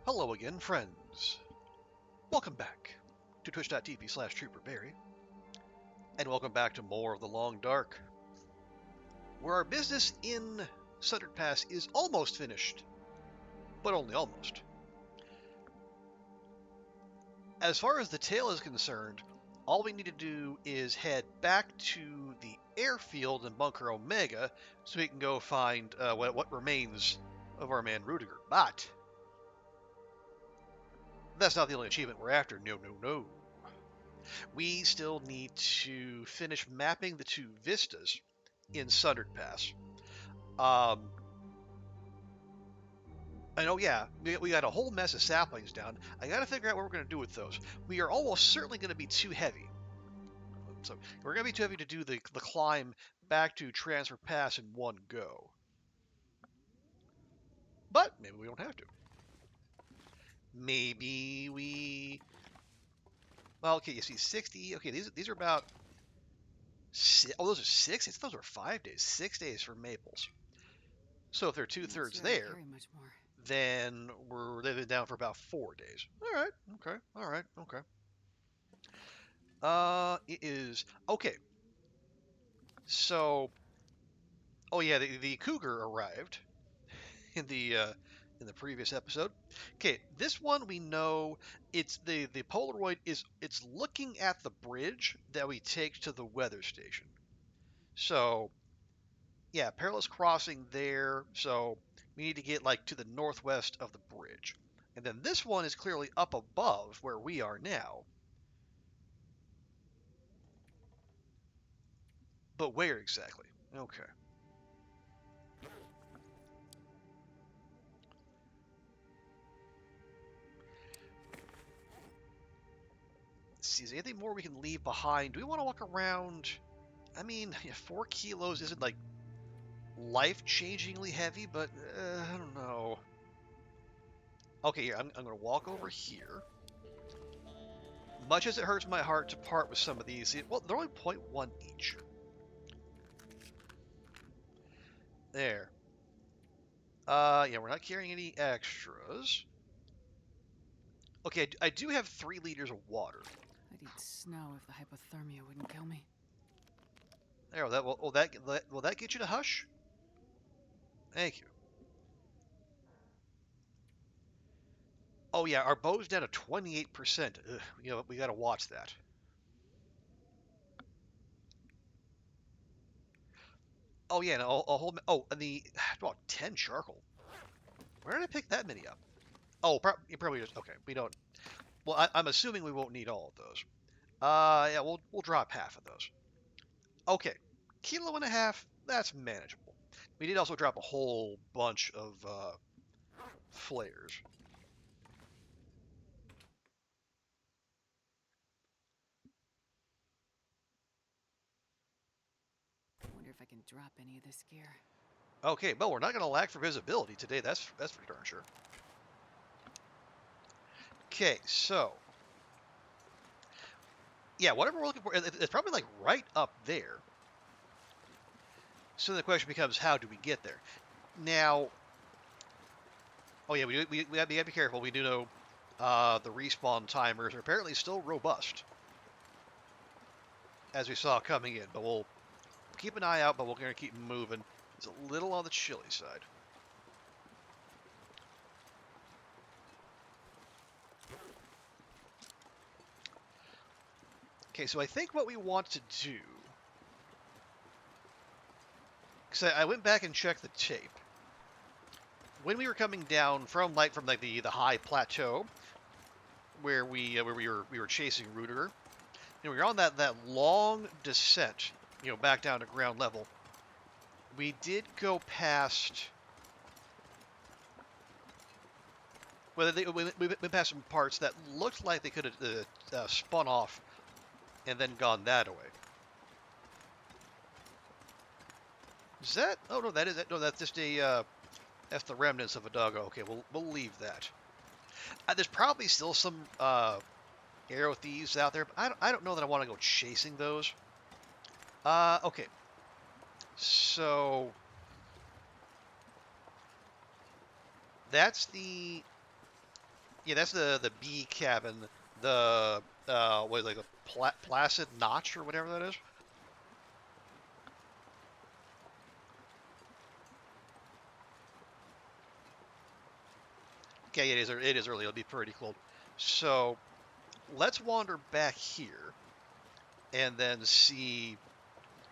Hello again, friends. Welcome back to twitch.tv/trooperberry, and welcome back to more of the Long Dark, where our business in Sundered Pass is almost finished, but only almost. As far as the tail is concerned, all we need to do is head back to the airfield in Bunker Omega so we can go find what remains of our man Rudiger. But that's not the only achievement we're after. No. We still need to finish mapping the two vistas in Sundered Pass. And oh yeah, we got a whole mess of saplings down. I gotta figure out what we're gonna do with those. We are almost certainly gonna be too heavy. So we're gonna be too heavy to do the climb back to Transfer Pass in one go. But maybe we don't have to. Maybe we. Well, okay, you see 60. Okay, these are about. Oh, those are 6. Those are 5 days. 6 days for maples. So if they're 2/3 there, then we're living down for about 4 days. All right. Okay. All right. Okay. It is okay. So, oh yeah, the cougar arrived in the previous episode. Okay, this one we know it's the Polaroid it's looking at the bridge that we take to the weather station. So, yeah, perilous crossing there. So we need to get like to the northwest of the bridge. And then this one is clearly up above where we are now. But where exactly? Okay. Let's see, is there anything more we can leave behind? Do we want to walk around? I mean, 4 kilos isn't like life-changingly heavy, but I don't know. Okay, here, I'm going to walk over here. Much as it hurts my heart to part with some of these, well, they're only 0.1 each. There. Yeah, we're not carrying any extras. Okay, I do have 3 liters of water. I'd eat snow if the hypothermia wouldn't kill me. There, will that get you to hush? Thank you. Oh yeah, our bow's down to 28%. Ugh, you know, we gotta watch that. Oh yeah, and a whole. Oh, and the about 10 charcoal. Where did I pick that many up? Oh, you probably just okay. We don't. Well, I'm assuming we won't need all of those. Yeah, we'll drop half of those. Okay, kilo and a half. That's manageable. We did also drop a whole bunch of flares. I wonder if I can drop any of this gear. Okay, well, we're not going to lack for visibility today. That's for darn sure. Okay, so yeah, whatever we're looking for, it's probably like right up there. So the question becomes, how do we get there? Now, oh yeah, we gotta be careful. We do know the respawn timers are apparently still robust, as we saw coming in. But we'll keep an eye out. But we're gonna keep moving. It's a little on the chilly side. Okay, so I think what we want to do, because I went back and checked the tape. When we were coming down from the high plateau, where we were chasing Rudiger, we were on that long descent, back down to ground level. We did go past. Well, we went past some parts that looked like they could have spun off and then gone that way. Is that? Oh no, that is it. No, that's just a. That's the remnants of a doggo. Okay, we'll leave that. There's probably still some arrow thieves out there, but I don't know that I want to go chasing those. Okay. So that's the Yeah, that's the B cabin. The what is it, like a placid notch or whatever that is. Okay, it is. It is early. It'll be pretty cold. So let's wander back here and then see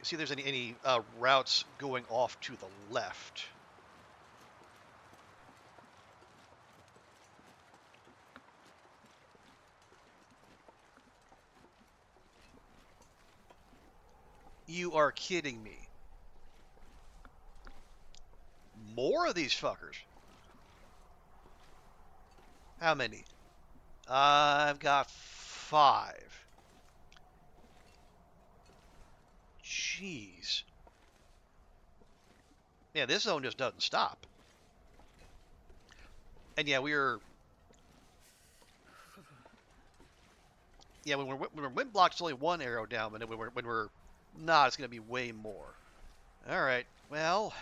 if there's any routes going off to the left. You are kidding me. More of these fuckers. How many? I've got 5. Jeez. Yeah, this zone just doesn't stop. And yeah, when we're wind blocked, it's only 1 arrow down, but when we're not, it's going to be way more. All right. Well,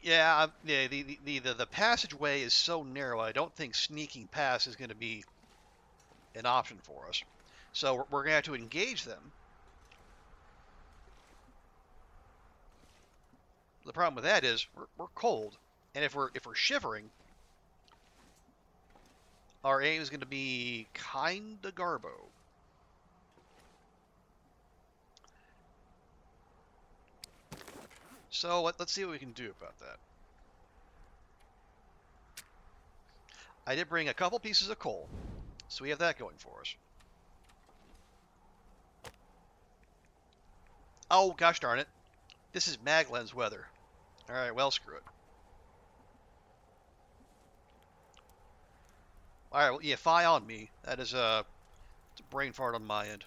yeah, yeah. The passageway is so narrow. I don't think sneaking past is going to be an option for us. So we're going to have to engage them. The problem with that is we're cold, and if we're shivering, our aim is going to be kinda garbo. So let's see what we can do about that. I did bring a couple pieces of coal, so we have that going for us. Oh, gosh darn it. This is Maglen's weather. Alright, well, screw it. Alright, well, yeah, fie on me. That is it's a brain fart on my end.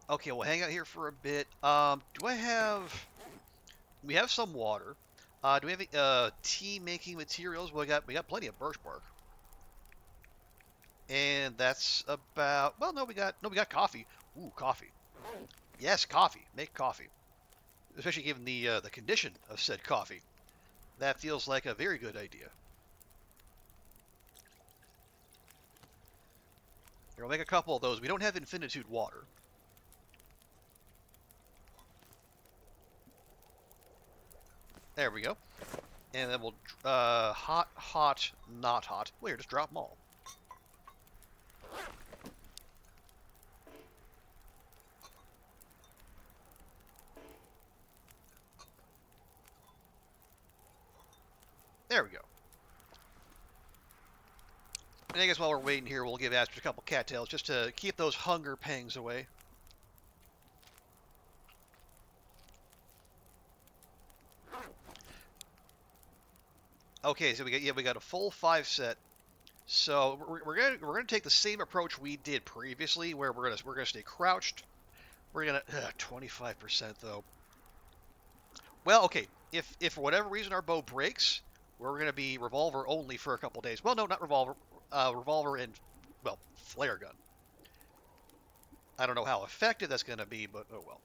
Okay, we'll hang out here for a bit. Do I have... We have some water. Do we have tea making materials? Well, we got plenty of birch bark. And that's about... Well, no, we got coffee. Ooh, coffee. Yes, coffee. Make coffee. Especially given the condition of said coffee. That feels like a very good idea. Here, we'll make a couple of those. We don't have infinitude water. There we go. And then we'll hot, hot, not hot. Well, here, just drop them all. There we go. And I guess while we're waiting here, we'll give Astrid a couple cattails just to keep those hunger pangs away. Okay, so we got a full 5 set. So we're gonna take the same approach we did previously, where we're gonna stay crouched. We're gonna 25% though. Well, okay. If for whatever reason our bow breaks, we're gonna be revolver only for a couple days. Well, no, not revolver. Revolver and well, flare gun. I don't know how effective that's gonna be, but oh well.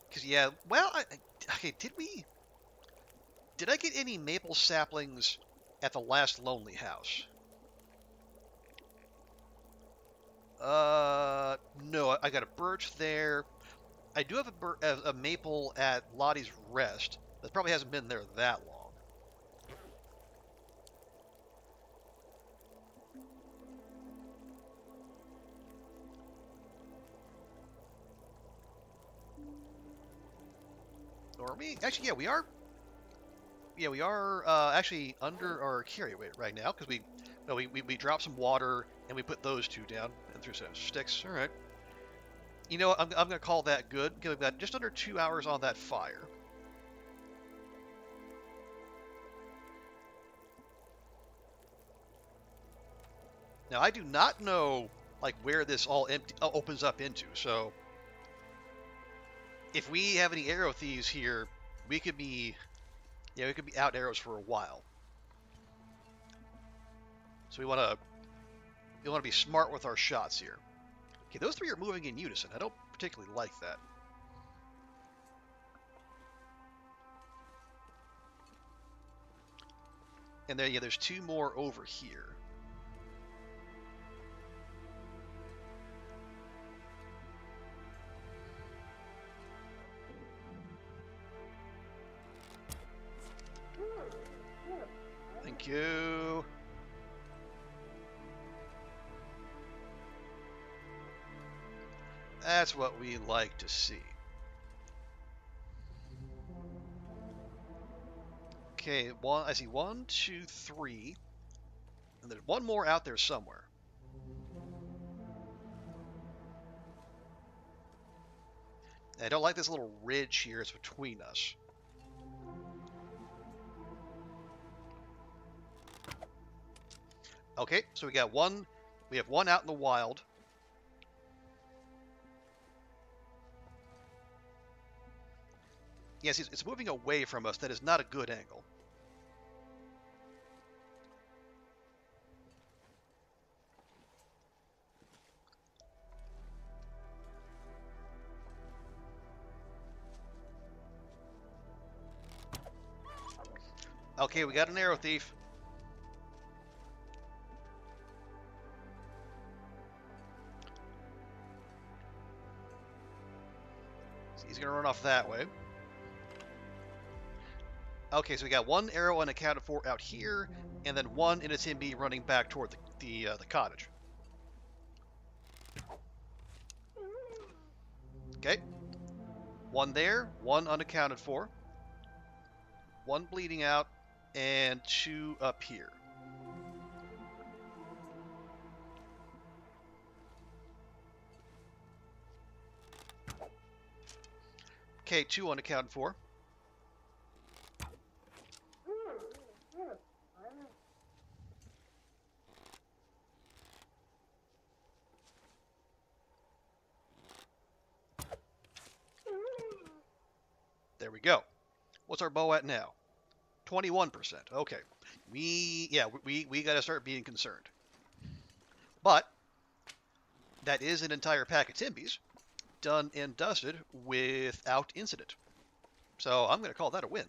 Because yeah, well, okay. Did I get any maple saplings at the last lonely house? No, I got a birch there. I do have a maple at Lottie's Rest. That probably hasn't been there that long. Or we actually, yeah, we are. Yeah, we are actually under our carry weight right now because we dropped some water and we put those 2 down and threw some sticks. All right. You know what? I'm gonna call that good because we've got just under 2 hours on that fire. Now I do not know like where this all opens up into. So if we have any arrow thieves here, we could be we could be out arrows for a while. So we want to be smart with our shots here. Okay, those three are moving in unison. I don't particularly like that. And there, yeah, there's two more over here. Thank you. That's what we like to see. Okay, I see 1, 2, 3, and there's one more out there somewhere. I don't like this little ridge here. It's between us. Okay, so we got one. We have one out in the wild. Yes, it's moving away from us. That is not a good angle. Okay, we got an arrow thief. He's going to run off that way. Okay, so we got one arrow unaccounted for out here, and then one in a Timby running back toward the cottage. Okay. One there, one unaccounted for, one bleeding out, and two up here. Okay, two unaccounted for. There we go. What's our bow at now? 21%. Okay. We got to start being concerned. But that is an entire pack of Timbies done and dusted without incident. So I'm going to call that a win.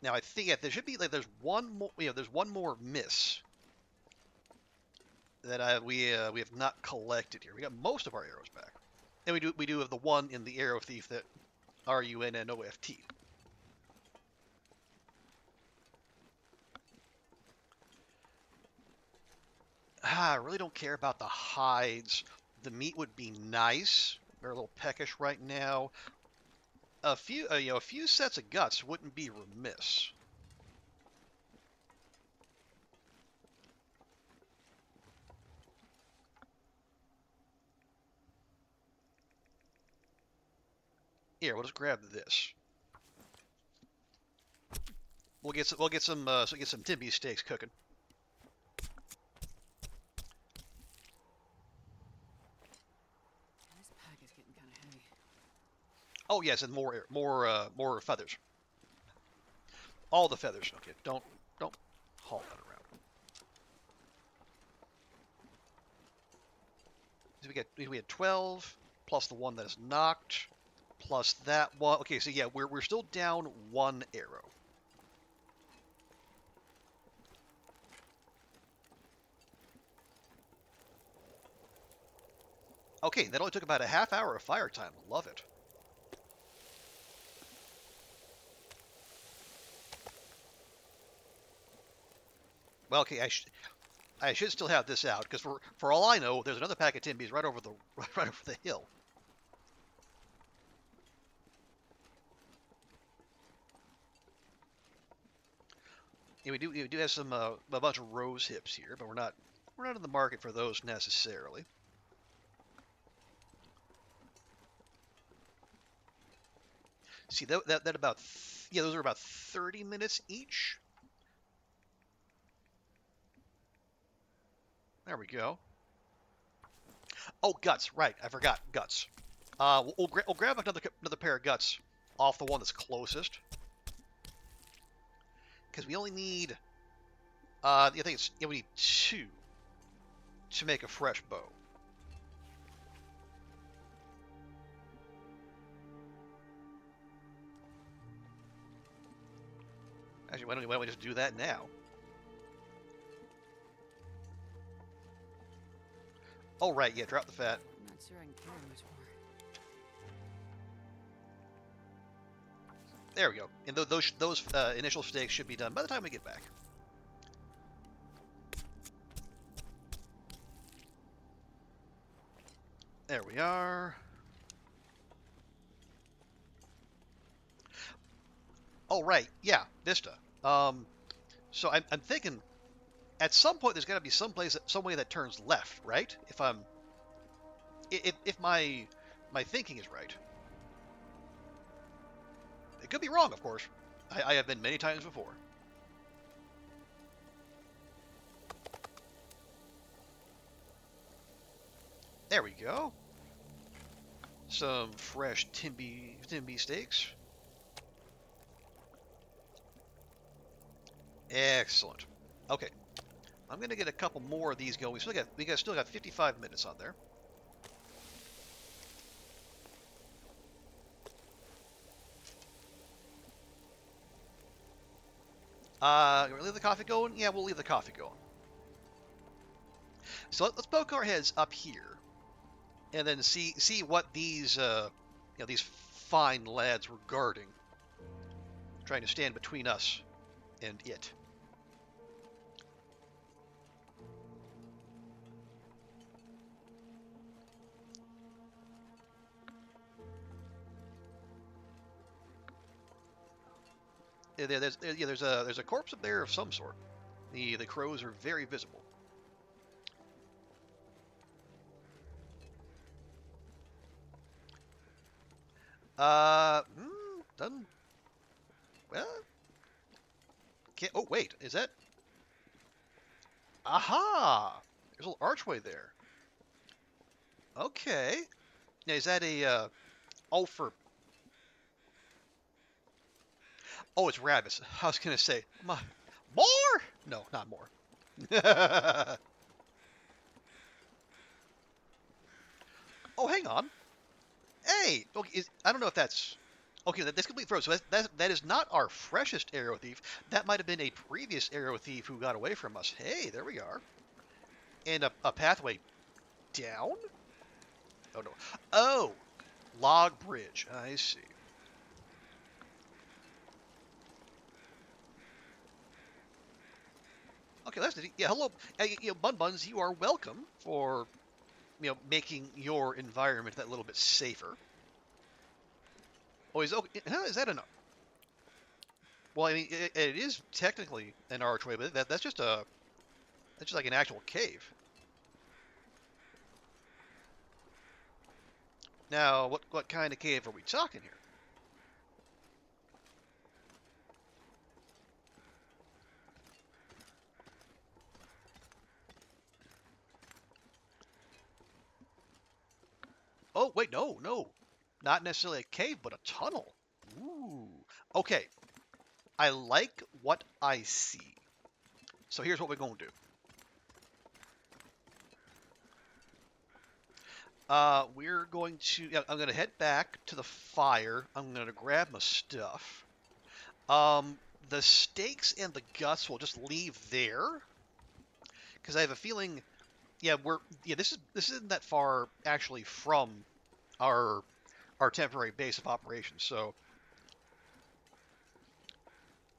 Now I think there should be there's one more there's one more miss that we have not collected here. We got most of our arrows back, and we do have the one in the arrow thief that RUNNOFT. I really don't care about the hides. The meat would be nice. They're a little peckish right now. A few sets of guts wouldn't be remiss. Here, we'll just grab this. We'll get some Timby steaks cooking. This pack is getting kind of heavy. Oh yes, and more feathers. All the feathers. Okay, don't haul that around. So we had 12 plus the one that is knocked plus that one. Okay, so yeah, we're still down one arrow. Okay, that only took about a half hour of fire time. Love it. Well, okay, I should still have this out because for all I know, there's another pack of Timbies right over the hill. Yeah, we do have some a bunch of rose hips here, but we're not We're not in the market for those necessarily. See, that about, yeah, those are about 30 minutes each. There we go. Oh, guts, right, I forgot, guts. We'll grab another pair of guts off the one that's closest. Because we only need, I think it's, yeah, we need 2 to make a fresh bow. Actually, why don't we just do that now? Oh, right, yeah, drop the fat. I'm not sure I can carry much more. There we go. And those initial stakes should be done by the time we get back. There we are. Oh, right, yeah, Vista. So I'm thinking at some point there's got to be some way that turns left, right? If my thinking is right. It could be wrong, of course. I have been many times before. There we go. Some fresh Timby steaks. Excellent. Okay, I'm gonna get a couple more of these going. We still got 55 minutes on there. You leave the coffee going? Yeah, we'll leave the coffee going. So let's poke our heads up here, and then see what these these fine lads were guarding, trying to stand between us and it. There's a corpse up there of some sort. The crows are very visible. Done. Well, can't. Oh wait, is that? Aha! There's a little archway there. Okay. Now is that a? Oh, for. Oh, it's rabbits. I was gonna say more. No, not more. Oh, hang on. Hey, okay, I don't know if that's okay. That's complete throw. So that is not our freshest arrow thief. That might have been a previous arrow thief who got away from us. Hey, there we are. And a pathway down. Oh no. Oh, log bridge. I see. Okay, that's it. Yeah. Hello, Bun Buns. You are welcome for making your environment that little bit safer. Oh, is that an? Well, I mean, it is technically an archway, but that's just like an actual cave. Now, what kind of cave are we talking here? Oh, wait, no. Not necessarily a cave, but a tunnel. Ooh. Okay, I like what I see. So here's what we're going to do. We're going to. Yeah, I'm going to head back to the fire. I'm going to grab my stuff. The steaks and the guts will just leave there because I have a feeling. Yeah, this isn't that far actually from our temporary base of operations. So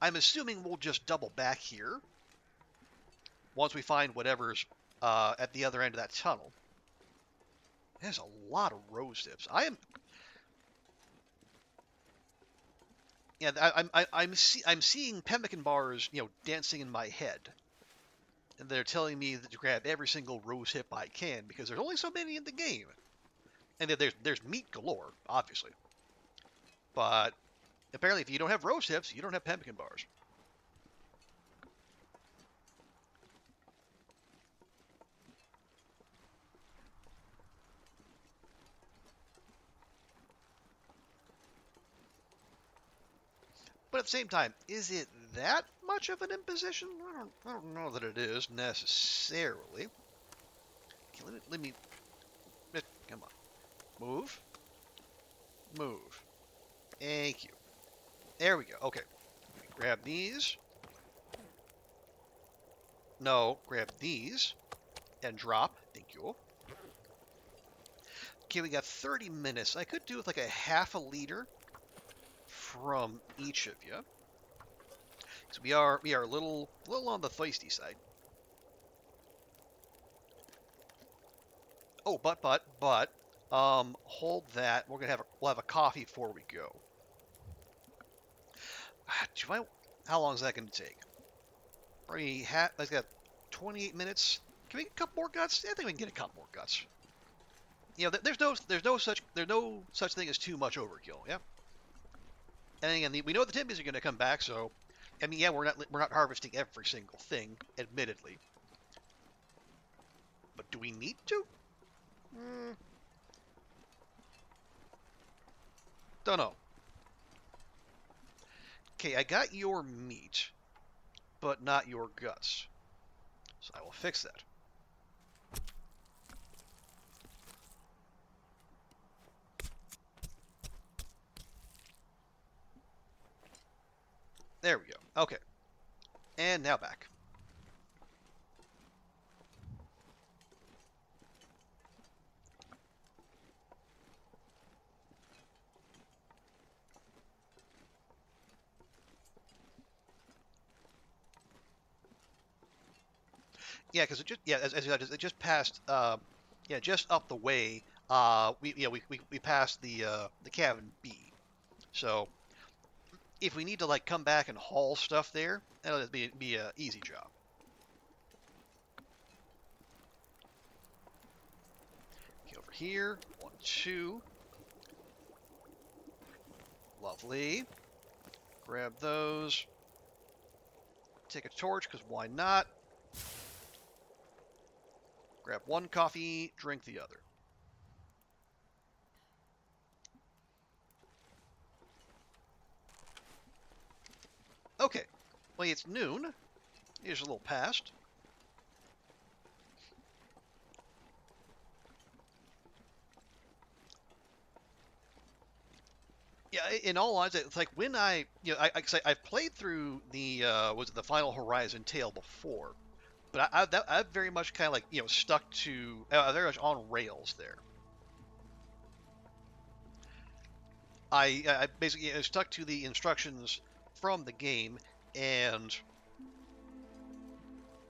I'm assuming we'll just double back here once we find whatever's at the other end of that tunnel. There's a lot of rose tips. I'm seeing pemmican bars, dancing in my head, and they're telling me to grab every single rose hip I can because there's only so many in the game, and there's meat galore, obviously. But apparently, if you don't have rose hips, you don't have pemmican bars. But at the same time, is it that much of an imposition? I don't know that it is necessarily. Okay, let me come on. Move. Move. Thank you. There we go. Okay. Grab these. No, grab these. And drop. Thank you. Okay, we got 30 minutes. I could do with like a half a liter from each of you. So we are a little on the feisty side. Oh, but hold that. We'll have a coffee before we go. How long is that going to take? I've got 28 minutes. Can we get a couple more guts? I think we can get a couple more guts. You know, there's no such thing as too much overkill. Yeah. And again, we know the Timbies are going to come back, so I mean, yeah, we're not harvesting every single thing, admittedly. But do we need to? Don't know. Okay, I got your meat, but not your guts. So I will fix that. There we go. Okay. And now back. Yeah, because it just passed. Yeah, just up the way. We passed the cabin B. So if we need to like come back and haul stuff there, that'll be a easy job. Okay, over here, 1, 2. Lovely. Grab those. Take a torch, because why not? Grab one coffee, drink the other. Okay. Well, it's noon. Here's a little past. Yeah, in all honesty, it's like when I've played through the the Final Horizon tale before, but I've very much kind of like stuck to very much on rails there. I basically stuck to the instructions from the game and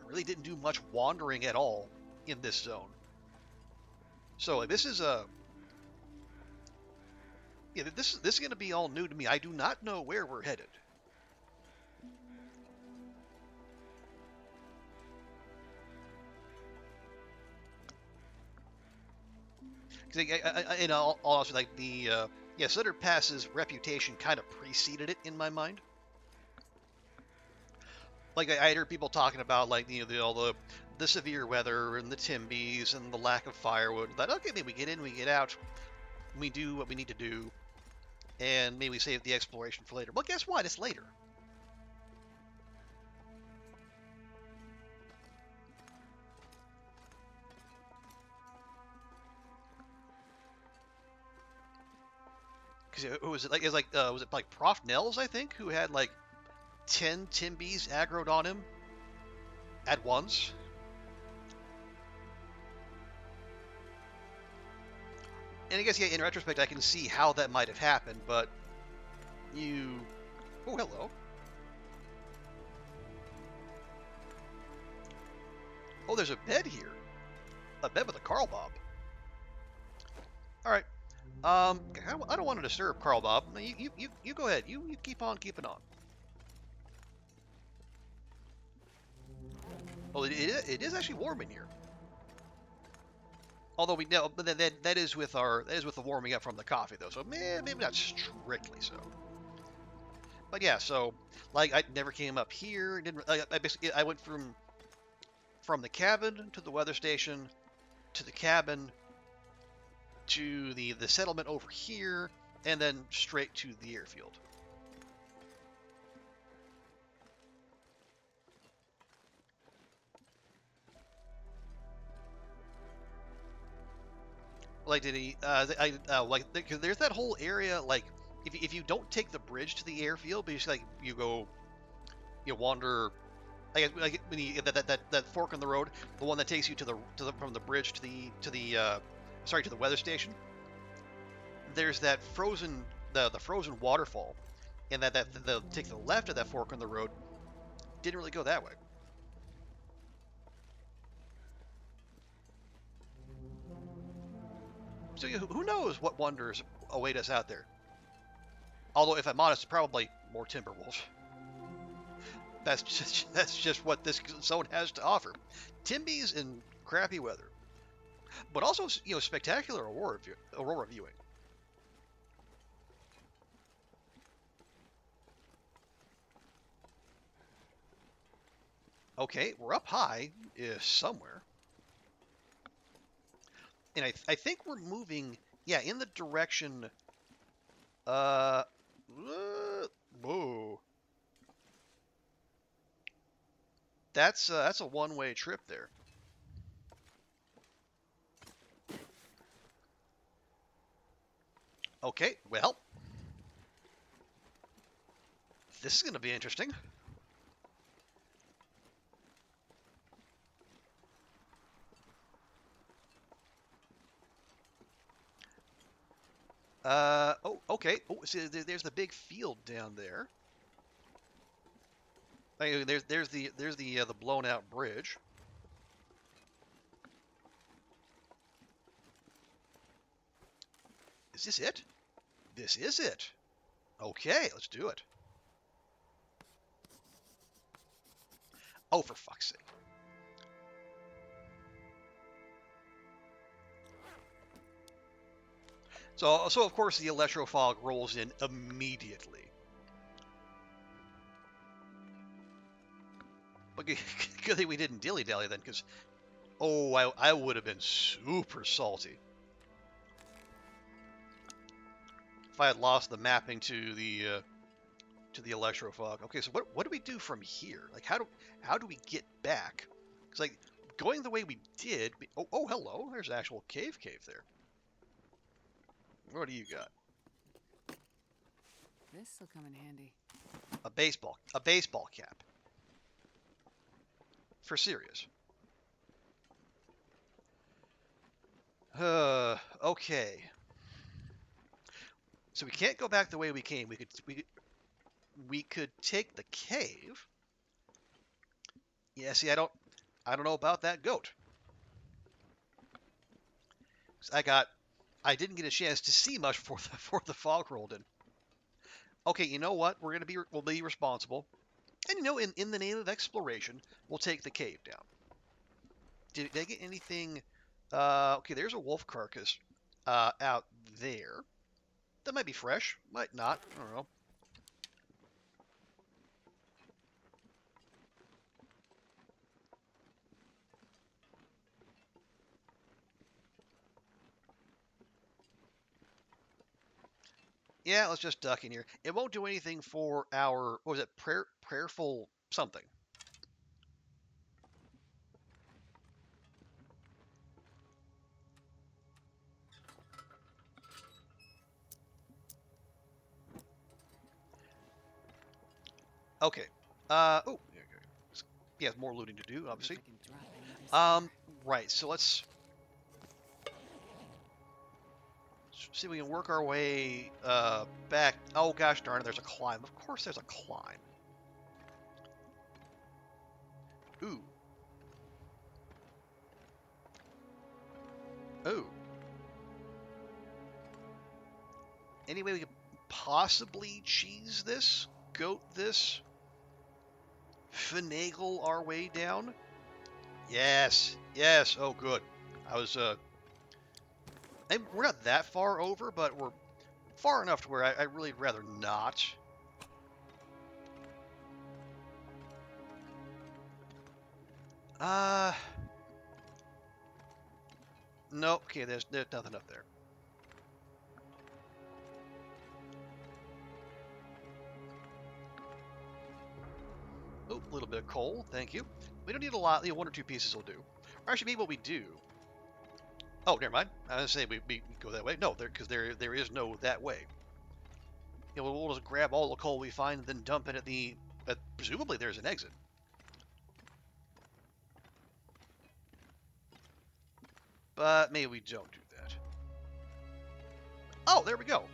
really didn't do much wandering at all in this zone. So like, this is a this is going to be all new to me. I do not know where we're headed. In all honesty, like the Sutter Pass's reputation kind of preceded it in my mind. Like I heard people talking about like all the severe weather and the Timbies and the lack of firewood. That okay, maybe we get in, we get out, we do what we need to do, and maybe we save the exploration for later. Well, guess what? It's later. Because was it like Prof Nels, I think, who had like 10 Timbies aggroed on him at once? And I guess, yeah, in retrospect, I can see how that might have happened, but you... Oh, hello. Oh, there's a bed here. A bed with a Carl Bob. All right. I don't want to disturb Carl Bob. You go ahead. You keep on keeping on. Oh, it is actually warm in here. Although we know, but that is with the warming up from the coffee though, so maybe not strictly so. But yeah, so like I never came up here. Didn't I basically I went from the cabin to the weather station to the cabin to the settlement over here, and then straight to the airfield. Like did he? Like because there's that whole area. Like if you don't take the bridge to the airfield, but like you go, you wander. Like when you that fork in the road, the one that takes you to the from the bridge to the weather station. There's that frozen the frozen waterfall, and that the take the left of that fork in the road didn't really go that way. So who knows what wonders await us out there? Although, if I'm honest, probably more timber wolves. That's just what this zone has to offer: Timbies in crappy weather, but also spectacular aurora viewing. Okay, we're up high somewhere, and I think we're moving. Yeah, in the direction. Uh, whoa. That's a one-way trip there. Okay, well, this is going to be interesting. Oh, okay. Oh, see, there's the big field down there. There's the blown out bridge. Is this it? This is it. Okay, let's do it. Oh, for fuck's sake. So of course the electrofog rolls in immediately. But good thing we didn't dilly-dally then, because I would have been super salty if I had lost the mapping to the electrofog. Okay, so what do we do from here? Like how do we get back? Because like going the way we did. Oh hello, there's an actual cave there. What do you got? This'll come in handy. A baseball cap. For serious. Okay. So we can't go back the way we came. We could take the cave. Yeah, see, I don't know about that goat. I didn't get a chance to see much before the fog rolled in. Okay, you know what? We'll be responsible. And in the name of exploration, we'll take the cave down. Did they get anything? Okay, there's a wolf carcass out there. That might be fresh, might not. I don't know. Yeah, let's just duck in here. It won't do anything for our what was it? Prayerful something. Okay. Oh, yeah, more looting to do, obviously. Right. So let's see if we can work our way back. Oh gosh darn it! There's a climb. Of course, there's a climb. Ooh. Ooh. Any way we could possibly cheese this, goat this, finagle our way down? Yes, yes. Oh, good. I was we're not that far over, but we're far enough to where I really rather not. Uh, nope. Okay, there's nothing up there. Oh, a little bit of coal, thank you. We don't need a lot. You know, one or two pieces will do. Or actually, maybe what we do. Oh, never mind. I was gonna say we go that way. No, because there is no that way. You know, we'll just grab all the coal we find and then dump it at the. Presumably, there's an exit. But maybe we don't do that. Oh, there we go.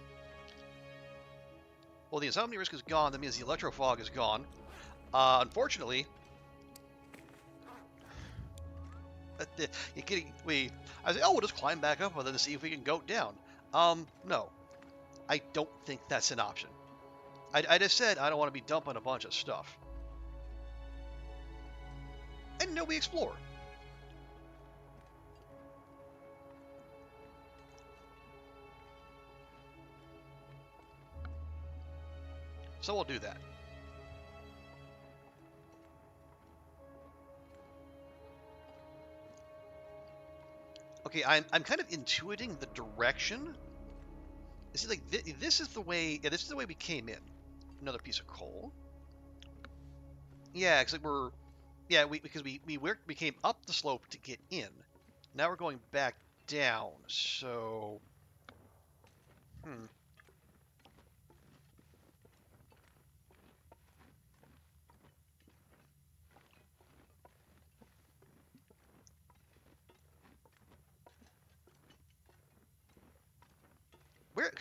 Well, the insomnia risk is gone. That means the electrofog is gone. Unfortunately, you getting we. I say, oh, we'll just climb back up with it and see if we can go down. No, I don't think that's an option. I just said I don't want to be dumping a bunch of stuff. And no, we explore. So we'll do that. Okay, I'm kind of intuiting the direction. This is like this is the way. Yeah, this is the way we came in. Another piece of coal. Yeah, because we're because we came up the slope to get in. Now we're going back down. So hmm.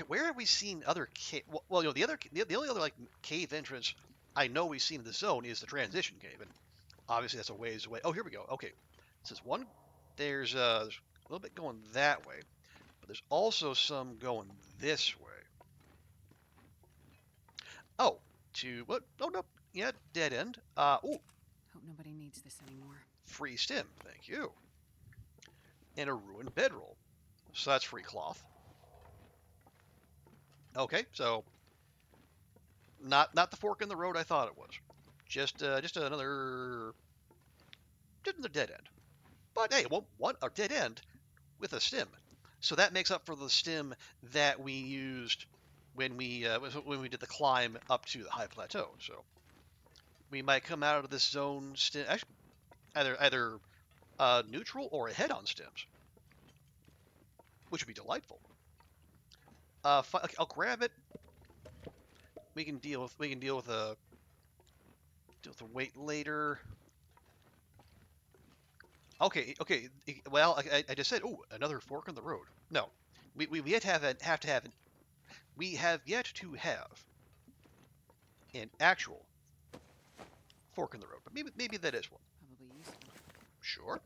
Where have we seen other cave? Well, you know, the only other like cave entrance I know we've seen in the zone is the transition cave, and obviously that's a ways away. Oh, here we go. Okay, this is one. There's a little bit going that way, but there's also some going this way. Oh, to what? Oh no, yeah, dead end. Oh, Hope nobody needs this anymore. free stim. Thank you. And a ruined bedroll. So that's free cloth. Okay, so not the fork in the road I thought it was. Just another dead end. But hey, what a dead end with a stim. So that makes up for the stim that we used when we did the climb up to the high plateau. So we might come out of this zone stim actually either neutral or ahead on stims, which would be delightful. Okay, I'll grab it. We can deal with the weight later. Okay. Well, I just said, oh, another fork in the road. No, we yet have to have we have yet to have an actual fork in the road, but maybe that is one. Probably useful. Sure.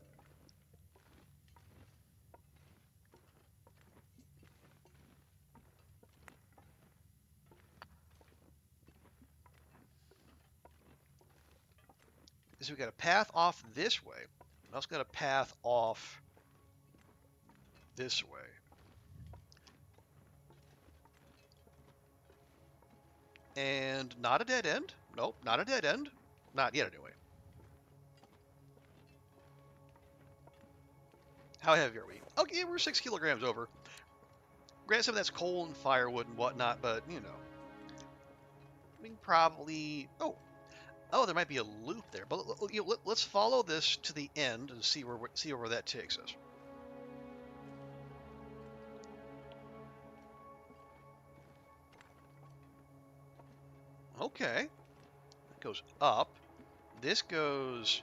So we got a path off this way. We also got a path off this way. And not a dead end. Nope, not a dead end. Not yet, anyway. How heavy are we? Okay, we're 6 kilograms over. Granted, some of that's coal and firewood and whatnot, but you know, we can probably. Oh, there might be a loop there. But let's follow this to the end and see where that takes us. Okay, it goes up. This goes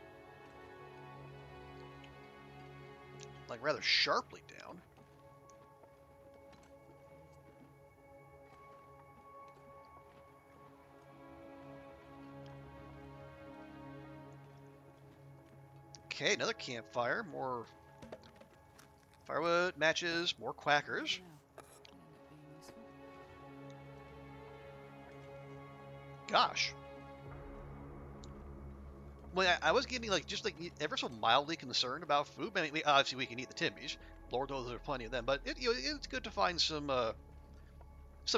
like rather sharply down. Okay, another campfire, more firewood, matches, more quackers. Gosh. Well, I was getting like just like ever so mildly concerned about food. I mean, obviously we can eat the Timmies. Lord knows there's plenty of them, but it's good to find some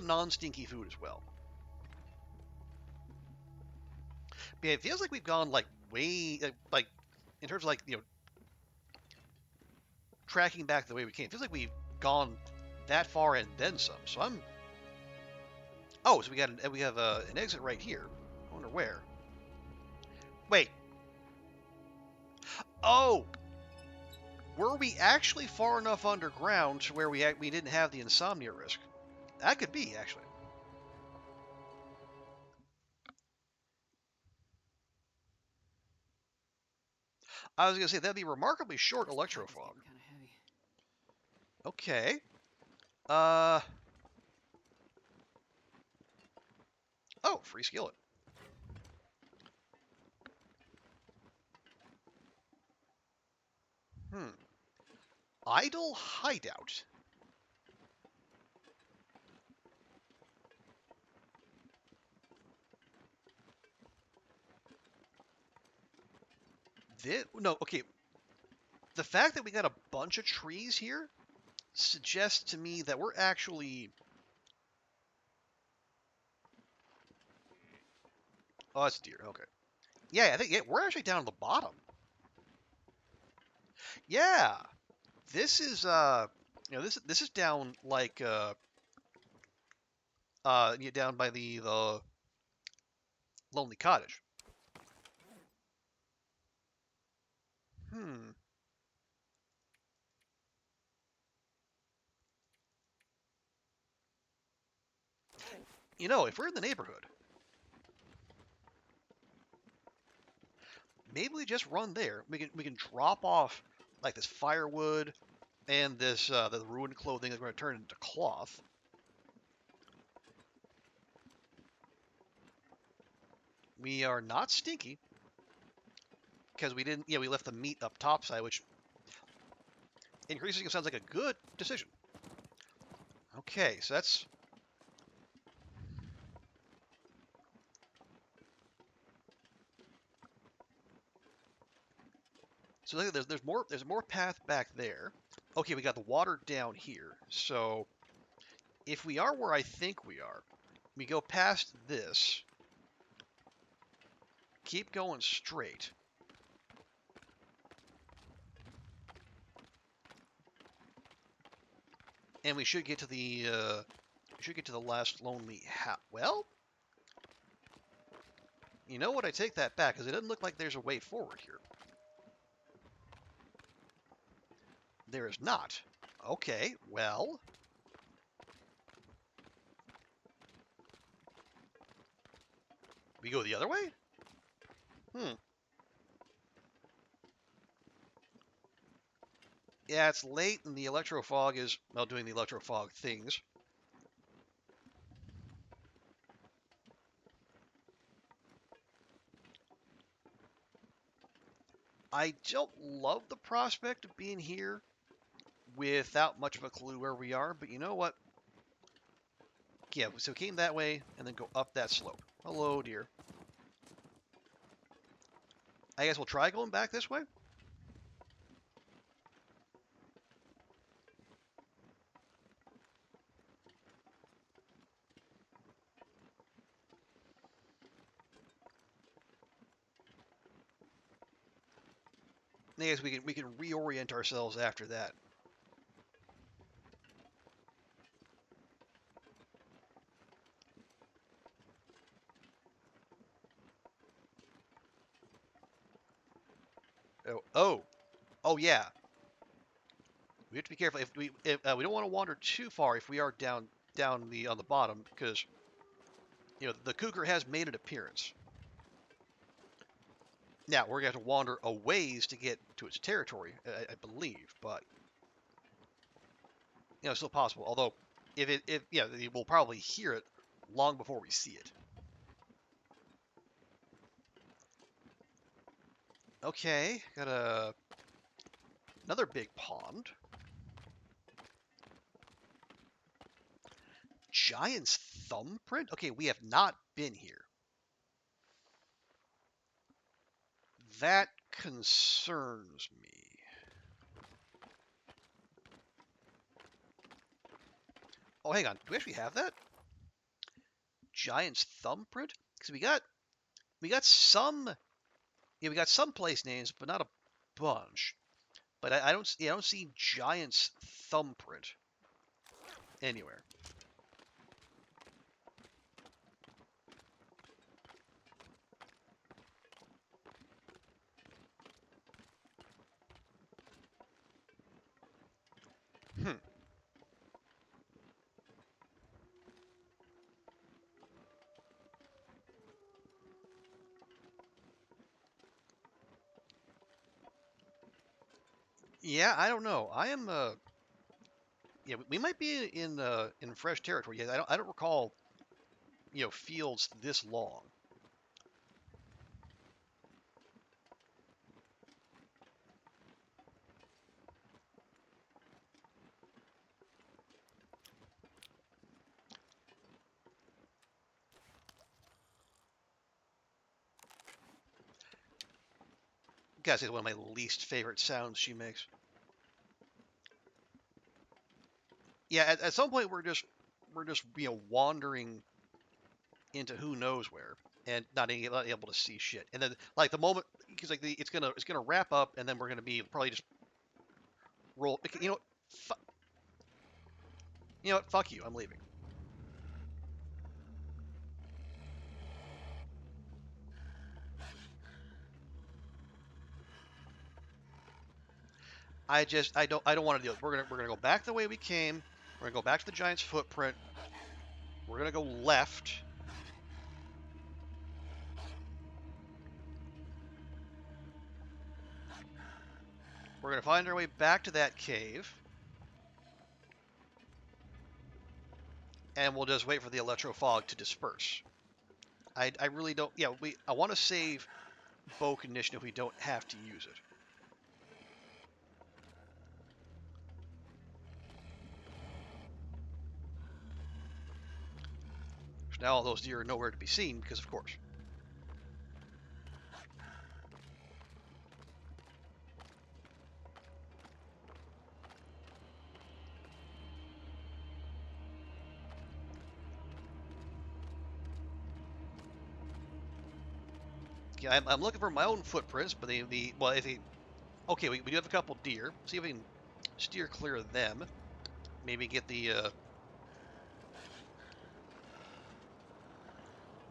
non-stinky food as well. But yeah, it feels like we've gone like way like in terms of like tracking back the way we came. It feels like we've gone that far and then some. So I'm. Oh, so we have an exit right here. I wonder where. Wait. Oh, were we actually far enough underground to where we didn't have the insomnia risk? That could be actually. I was gonna say that'd be remarkably short This pack is electrofog. getting kind of heavy. Okay. Uh. Oh, free skillet. Hmm. Idle hideout. No, okay. The fact that we got a bunch of trees here suggests to me that we're actually. Oh, that's deer. Okay. Yeah, I think we're actually down at the bottom. Yeah, this is this is down like down by the lonely cottage. Hmm. If we're in the neighborhood, maybe we just run there. We can drop off like this firewood and this the ruined clothing is going to turn into cloth. We are not stinky because we didn't. Yeah, we left the meat up topside, which increasing it sounds like a good decision. Okay, so that's so there's more path back there. Okay, we got the water down here. So if we are where I think we are, we go past this, keep going straight, and we should get to the last lonely house. Well, you know what? I take that back because it doesn't look like there's a way forward here. There is not. Okay, well, we go the other way? Hmm. Yeah, it's late and the electrofog is, well, doing the electrofog things. I don't love the prospect of being here without much of a clue where we are, but you know what? Yeah, so came that way and then go up that slope. Hello, dear. I guess we'll try going back this way. I guess we can reorient ourselves after that. Oh yeah. We have to be careful if we don't want to wander too far if we are down the on the bottom because the cougar has made an appearance. Now we're gonna have to wander a ways to get to its territory, I believe, but it's still possible. Although if we'll probably hear it long before we see it. Okay, got another big pond. Giant's thumbprint? Okay, we have not been here. that concerns me. Oh, hang on. Do we actually have that? Giant's thumbprint? Because we got some we got some place names, but not a bunch. But I don't see Giant's thumbprint anywhere. Hmm. Yeah, I don't know. I am yeah, we might be in fresh territory. Yeah, I don't recall, fields this long. Guys, it's one of my least favorite sounds she makes. Yeah, at some point we're just wandering into who knows where and not able to see shit. And then like the moment because like it's gonna wrap up and then we're gonna be probably just roll. You know what? Fuck you. I'm leaving. I don't want to do it. We're gonna go back the way we came. We're gonna go back to the Giant's footprint. We're gonna go left. We're gonna find our way back to that cave. And we'll just wait for the electrofog to disperse. I really don't. Yeah, I want to save bow condition if we don't have to use it. So now all those deer are nowhere to be seen because, of course. Yeah, I'm looking for my own footprints, but okay, we do have a couple deer. See if we can steer clear of them. Maybe get the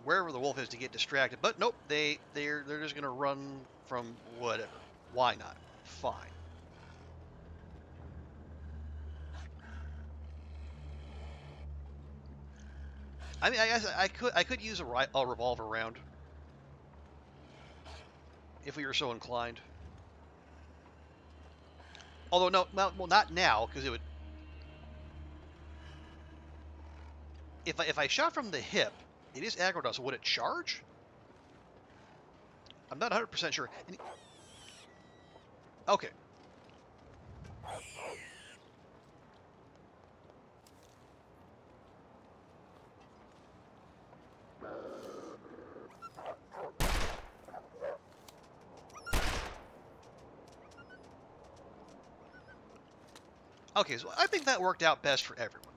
wherever the wolf is to get distracted. But nope, they're just gonna run from whatever. Why not? Fine. I mean, I guess I could use a revolver round if we were so inclined. Although no, well, not now because it would. If I shot from the hip, it is aggro down. So would it charge? I'm not 100% sure. Okay. Okay, so I think that worked out best for everyone.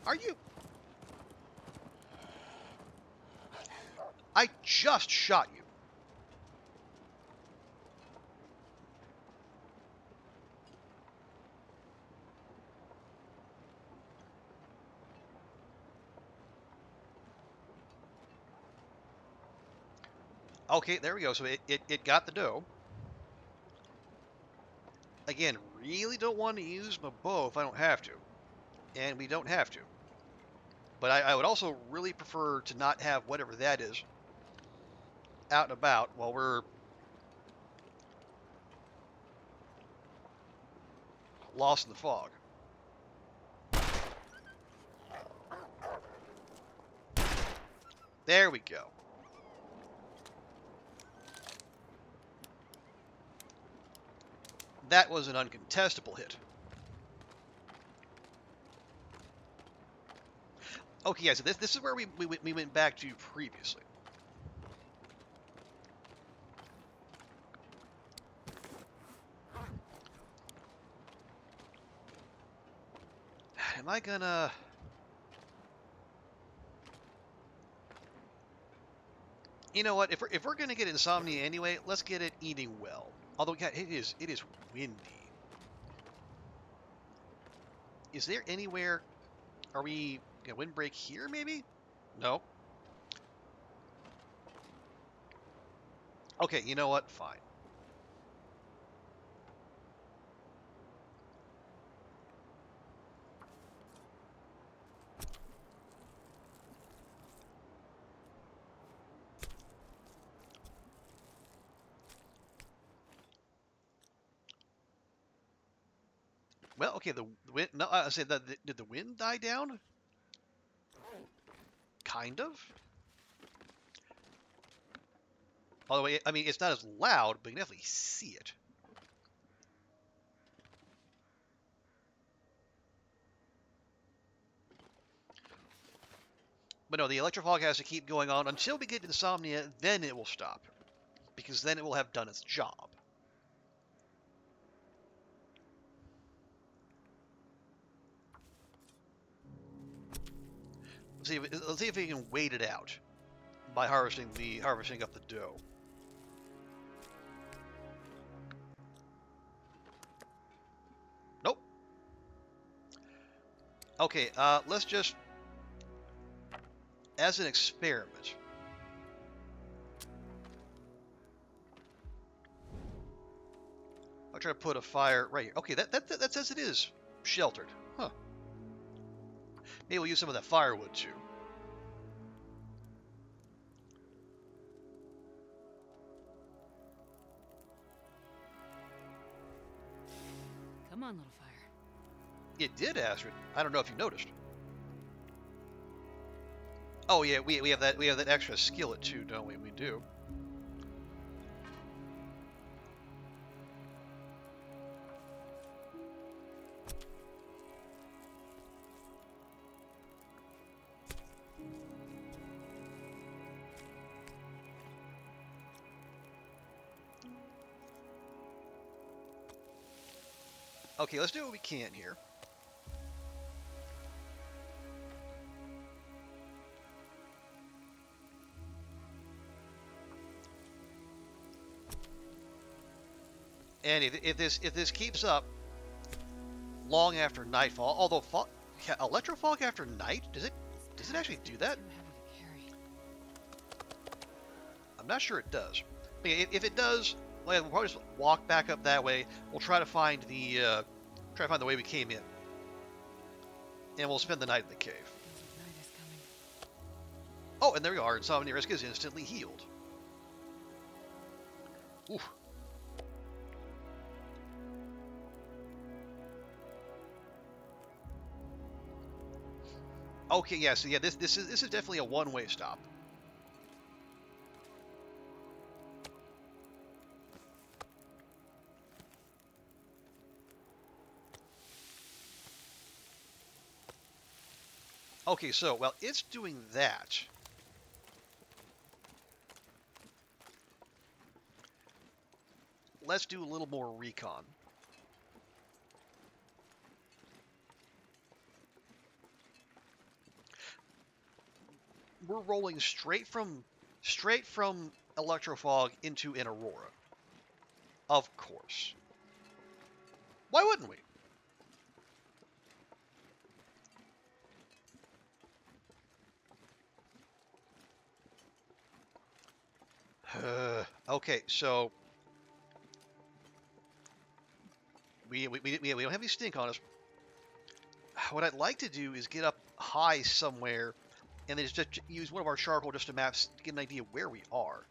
Are you? I just shot you. Okay, there we go. So it got the doe. Again, really don't want to use my bow if I don't have to. And we don't have to. But I would also really prefer to not have whatever that is out and about while we're lost in the fog. There we go. That was an uncontestable hit. Okay, yeah, so this is where we went back to previously. Am I gonna... You know what? If we're gonna get insomnia anyway, let's get it eating well. Although, yeah, it is windy. Is there anywhere? Are we gonna windbreak here? Maybe? No. Okay, you know what? Fine. Well, okay. The wind. No, I said that. Did the wind die down? Kind of. By the way, I mean it's not as loud, but you can definitely see it. But no, the electrofog has to keep going on until we get insomnia. Then it will stop, because then it will have done its job. Let's see if we can wait it out by harvesting up the dough. Nope. Okay, let's just, as an experiment, I'll try to put a fire right here. Okay, that says it is sheltered. Huh. Maybe we'll use some of that firewood too. Come on, little fire. It did, Astrid. I don't know if you noticed. Oh yeah, we have that extra skillet too, don't we? We do. Okay, let's do what we can here. And if this keeps up long after nightfall, although yeah, electrofog after night, does it actually do that? Too heavy to carry. I'm not sure it does. But yeah, if it does, well, we'll probably just walk back up that way. We'll try to find the way we came in, and we'll spend the night in the cave. Feels like night is coming. Oh, and there we are. Insomnia risk is instantly healed. Oof. Okay, yeah. So yeah, this is definitely a one-way stop. Okay, so while it's doing that, let's do a little more recon. We're rolling straight from electrofog into an aurora. Of course. Why wouldn't we? Okay, so we don't have any stink on us. What I'd like to do is get up high somewhere, and then just use one of our charcoal just to get an idea where we are.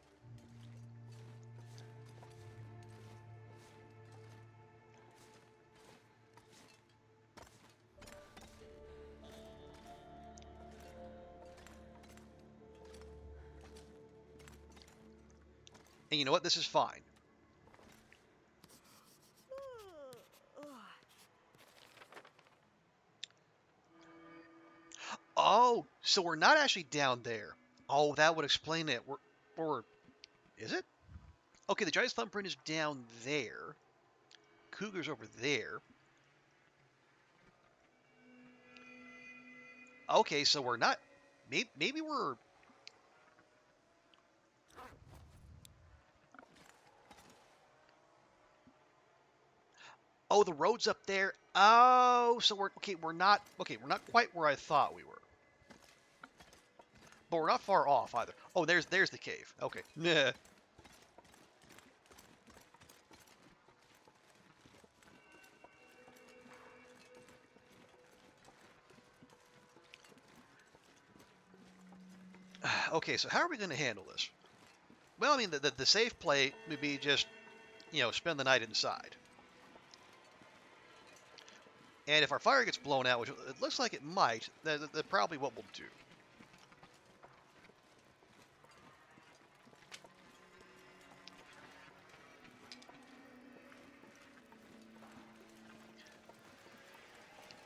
And you know what? This is fine. Oh, so we're not actually down there. Oh, that would explain it. Or is it? Okay, the giant's thumbprint is down there. Cougar's over there. Okay, so we're not. Maybe we're. Oh, the road's up there. Oh, so we're okay. We're not okay. We're not quite where I thought we were, but we're not far off either. Oh, there's the cave. Okay. Nah. Okay, so how are we going to handle this? Well, I mean, the safe play would be just spend the night inside. And if our fire gets blown out, which it looks like it might, that's probably what we'll do.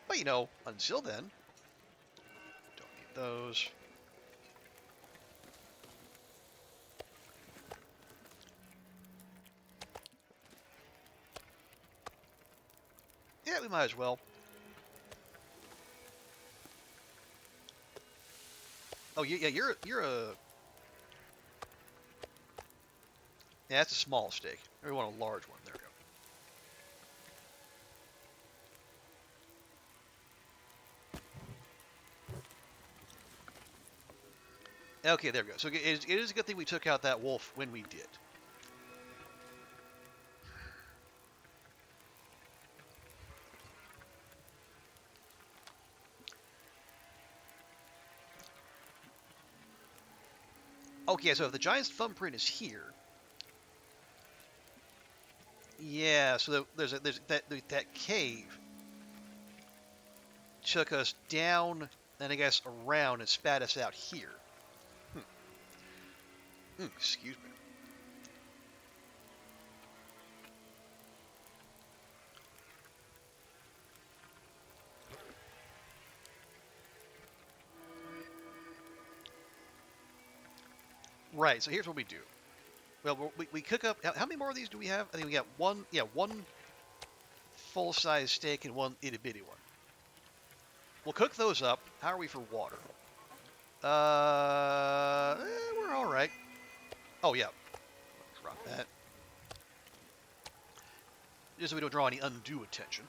But until then, don't need those. Yeah, we might as well. Oh, yeah, you're a. Yeah, that's a small steak. We want a large one. There we go. Okay, there we go. So it is a good thing we took out that wolf when we did. Okay, so if the giant's thumbprint is here, yeah. So there's that cave took us down and I guess around and spat us out here. Excuse me. Right. So here's what we do. Well, we cook up. How many more of these do we have? I think we got one. Yeah, one full-size steak and one itty-bitty one. We'll cook those up. How are we for water? We're all right. Oh yeah. Drop that. Just so we don't draw any undue attention.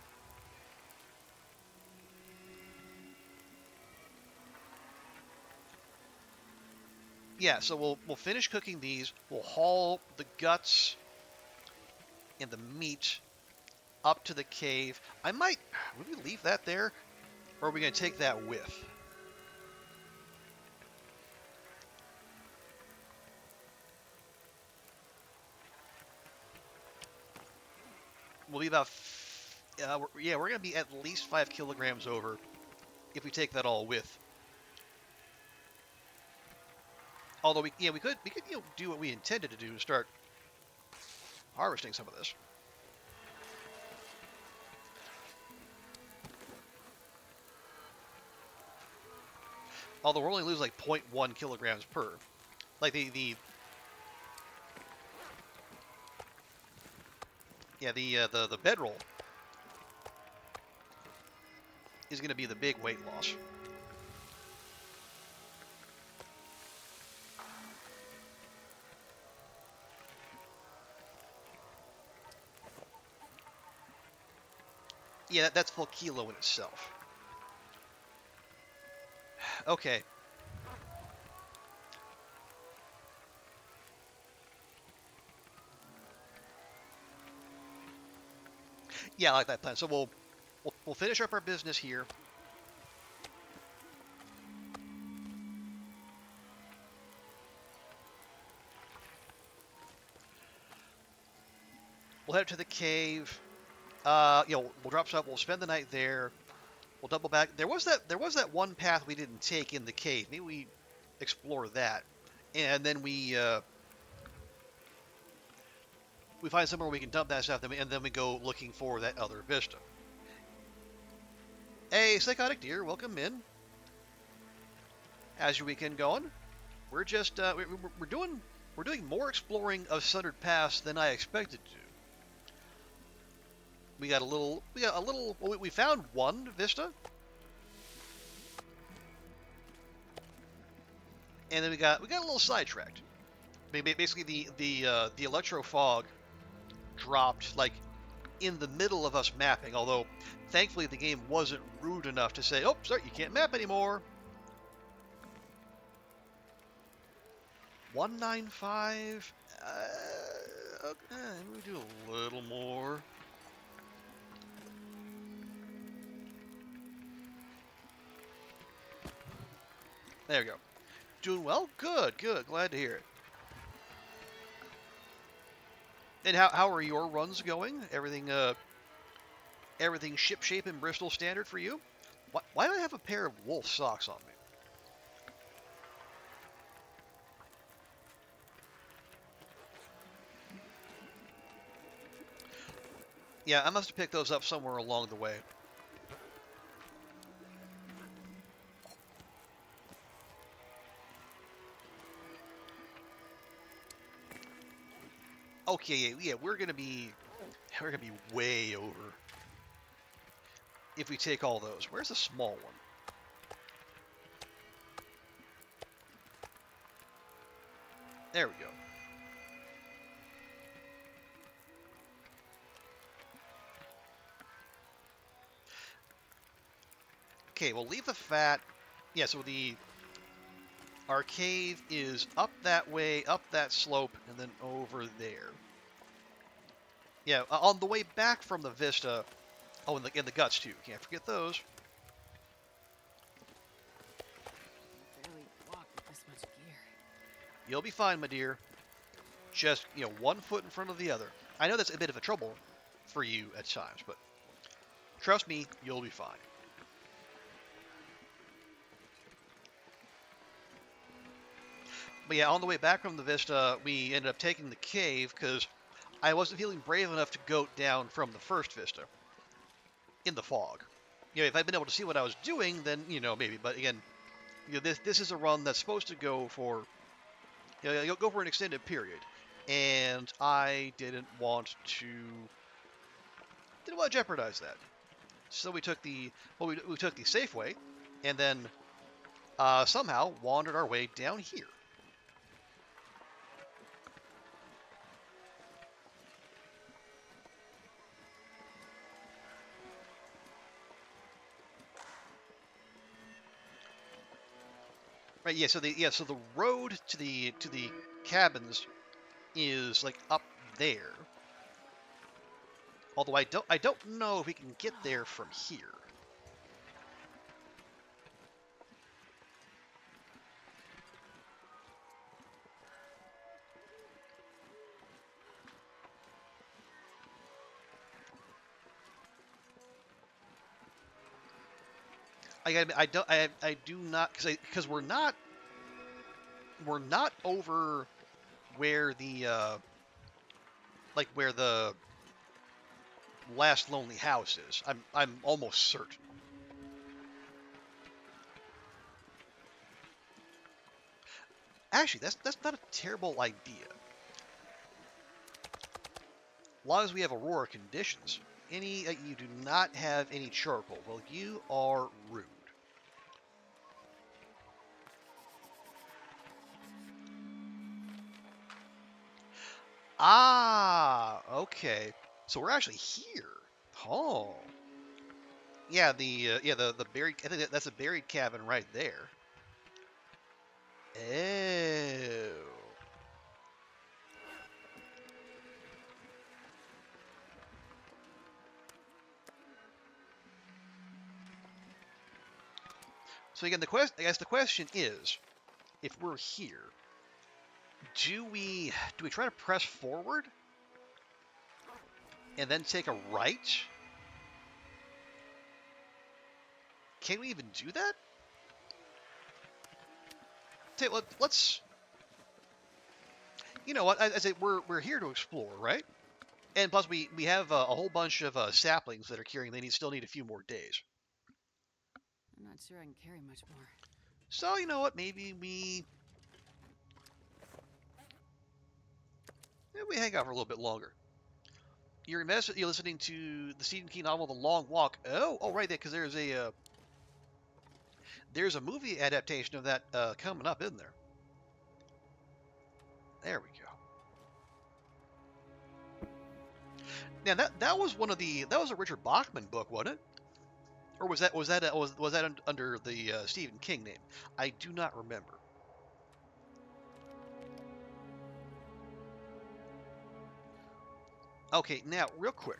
Yeah, so we'll finish cooking these. We'll haul the guts and the meat up to the cave. Would we leave that there? Or are we going to take that with? We'll be about, we're going to be at least 5 kilograms over if we take that all with. Although we could do what we intended to do to start harvesting some of this. Although we're only losing like 0.1 kilograms per. Like the bedroll is going to be the big weight loss. Yeah, that's full kilo in itself. Okay. Yeah, I like that plan. So we'll finish up our business here. We'll head to the cave. We'll drop stuff. We'll spend the night there. We'll double back. There was that one path we didn't take in the cave. Maybe we explore that, and then we find somewhere we can dump that stuff, and then we go looking for that other vista. Hey, psychotic deer, welcome in. How's your weekend going? We're just we're doing more exploring of Sundered Pass than I expected to. Well, we found one vista, and then we got a little sidetracked. Basically, the electrofog dropped like in the middle of us mapping. Although, thankfully, the game wasn't rude enough to say, "Oh, sorry, you can't map anymore." 195. Okay, we do a little more. There we go. Doing well? Good, good. Glad to hear it. And how are your runs going? Everything shipshape and Bristol standard for you? Why do I have a pair of wolf socks on me? Yeah, I must have picked those up somewhere along the way. Okay, yeah, we're gonna be way over if we take all those. Where's the small one? There we go. Okay, we'll leave the fat. Yeah, so our cave is up that way, up that slope, and then over there. Yeah, on the way back from the vista. Oh, and the guts too. Can't forget those. Barely walk with this much gear. You'll be fine, my dear. Just, one foot in front of the other. I know that's a bit of a trouble for you at times, but trust me, you'll be fine. But yeah, on the way back from the vista, we ended up taking the cave because I wasn't feeling brave enough to go down from the first vista in the fog. If I'd been able to see what I was doing, then maybe. But again, this is a run that's supposed to go for you'll go for an extended period, and I didn't want to jeopardize that. So we took the safe way, and then somehow wandered our way down here. Right, yeah. So the road to the cabins is like up there. Although I don't know if we can get there from here. I do not because we're not over where the last lonely house is. I'm almost certain. Actually, that's not a terrible idea. As long as we have Aurora conditions. You do not have any charcoal. Well, you are rude. Ah, okay. So we're actually here. Oh, yeah. The buried. I think that's a buried cabin right there. Oh. So again, I guess the question is, if we're here, do we try to press forward and then take a right? Can we even do that? Let's. You know what? I say we're here to explore, right? And plus, we have a whole bunch of saplings that are curing. Still need a few more days. I'm not sure I can carry much more. So, you know what? Maybe we hang out for a little bit longer. You're listening to the Stephen King novel, The Long Walk. Oh, right there, because there's a movie adaptation of that coming up, isn't there? There we go. Now that was that was a Richard Bachman book, wasn't it? Or was that under the Stephen King name? I do not remember. Okay, now real quick.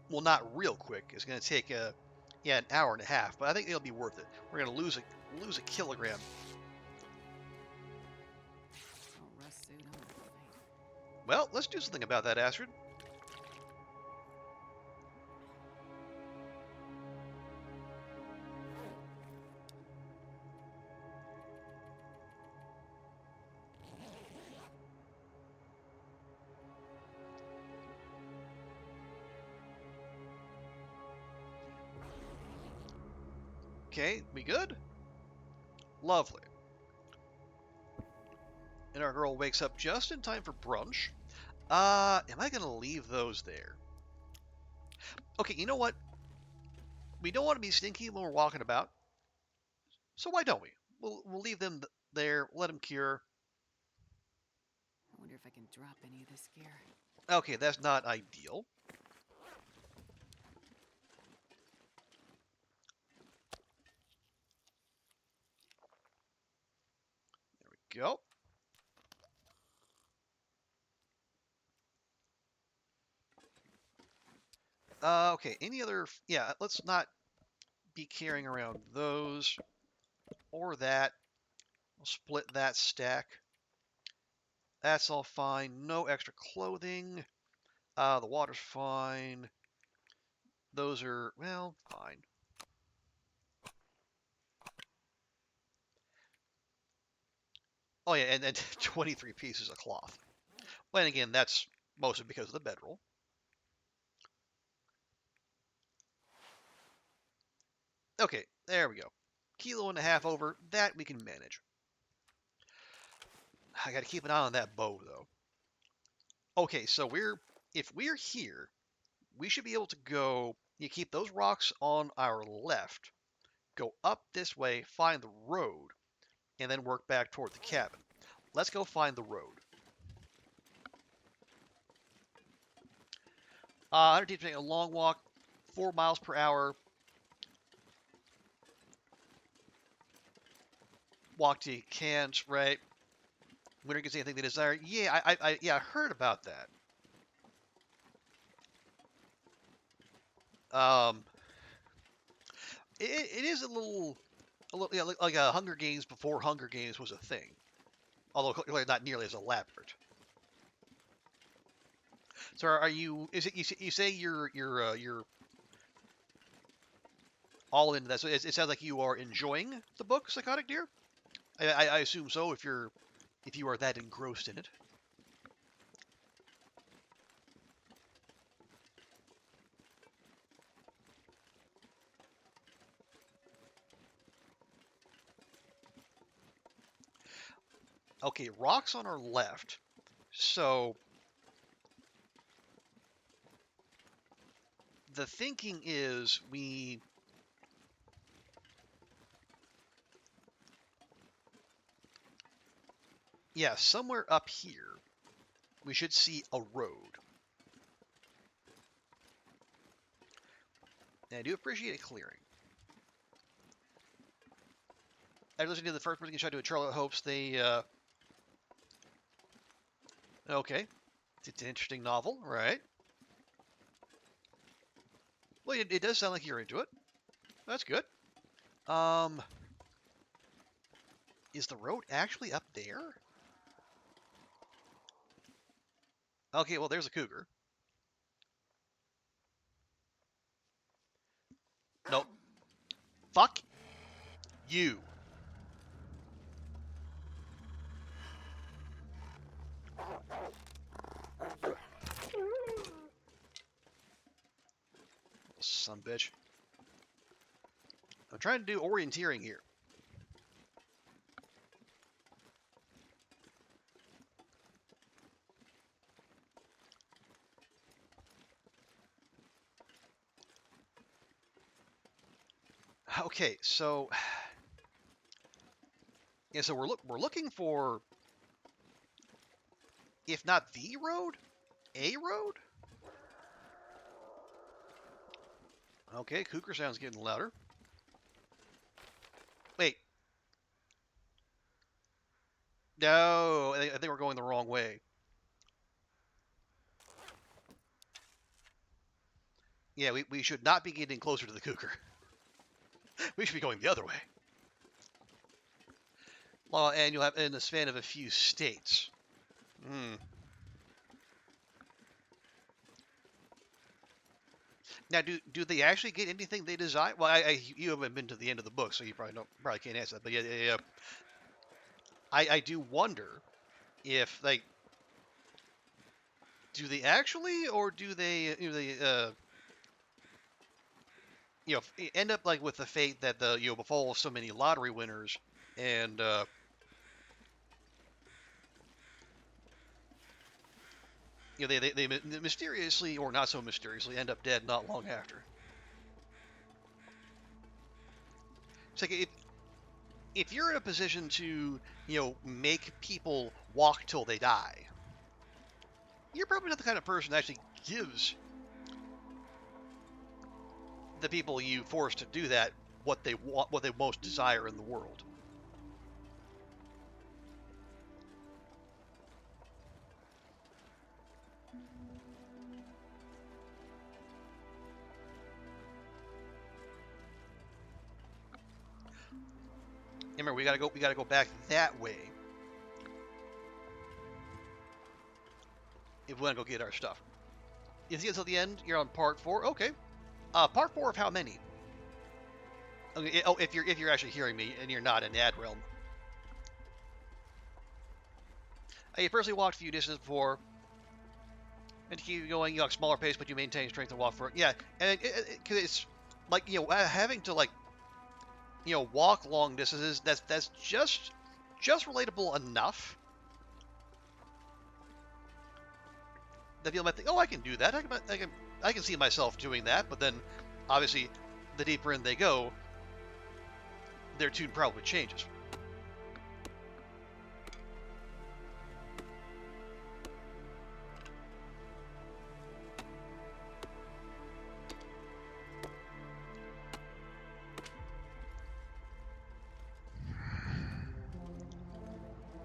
Well, not real quick. It's going to take an hour and a half, but I think it'll be worth it. We're going to lose a kilogram. Oh, rust suit, I'm gonna faint. Well, let's do something about that, Astrid. Okay, we good? Lovely. And our girl wakes up just in time for brunch. Am I going to leave those there? Okay, you know what? We don't want to be stinky when we're walking about, so why don't we? We'll leave them there, let them cure. I wonder if I can drop any of this gear. Okay, that's not ideal. There we go. Okay, any other... Yeah, let's not be carrying around those or that. We'll split that stack. That's all fine. No extra clothing. The water's fine. Those are, well, fine. Oh yeah, and 23 pieces of cloth. Well, and again, that's mostly because of the bedroll. Okay, there we go. Kilo and a half over. That we can manage. I got to keep an eye on that bow, though. Okay, so if we're here, we should be able to go. You keep those rocks on our left. Go up this way, find the road, and then work back toward the cabin. Let's go find the road. 100 feet, taking a long walk, 4 miles per hour. Walk to you can't, right? Winner gets anything they desire. Yeah, I heard about that. Um, it is a little, yeah, like a Hunger Games before Hunger Games was a thing, although clearly not nearly as elaborate. So are you? Is it you say you're all into that? So it sounds like you are enjoying the book, Psychotic Deer. I assume so if you are that engrossed in it. Okay, rocks on our left. So the thinking is yeah, somewhere up here we should see a road. And I do appreciate a clearing. After listening to the first person shot to a Charlotte hopes they okay. It's an interesting novel, right? Well, it does sound like you're into it. That's good. Um, is the road actually up there? Okay, well, there's a cougar. Nope. Fuck you. Son bitch. I'm trying to do orienteering here. Okay, so yeah, so we're looking for, if not the road, a road. Okay, cougar sounds getting louder. Wait, no, I think we're going the wrong way. Yeah, we should not be getting closer to the cougar. We should be going the other way. Well, and you'll have in the span of a few states. Hmm. Now, do they actually get anything they desire? Well, you haven't been to the end of the book, so you probably can't answer that. But yeah. I do wonder if like, do they actually, or do they end up like with the fate that befall so many lottery winners, and they mysteriously or not so mysteriously end up dead not long after. It's like if you're in a position to make people walk till they die, you're probably not the kind of person that actually gives the people you force to do that what they want, what they most desire in the world. Remember, we gotta go back that way if we want to go get our stuff. If you get till the end, you're on part 4. Okay. Part 4 of how many? Okay. Oh, if you're actually hearing me and you're not in ad realm. You personally walked a few distances before, and to keep going, you have a smaller pace, but you maintain strength and walk for it. Yeah, and it's like having to like walk long distances. That's just relatable enough that people might think, oh, I can do that. I can see myself doing that. But then, obviously, the deeper in they go, their tune probably changes.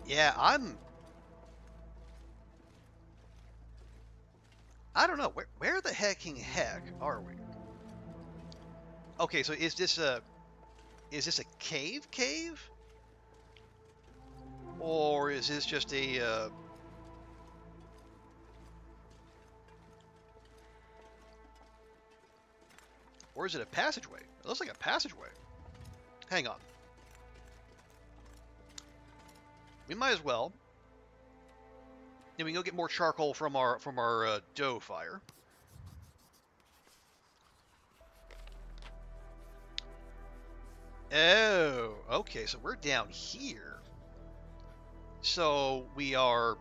Yeah, I don't know where the heck are we? Okay, so is this a cave, or is this just or is it a passageway? It looks like a passageway. Hang on, we might as well. We can go get more charcoal from our dough fire. Oh, okay, so we're down here. So we're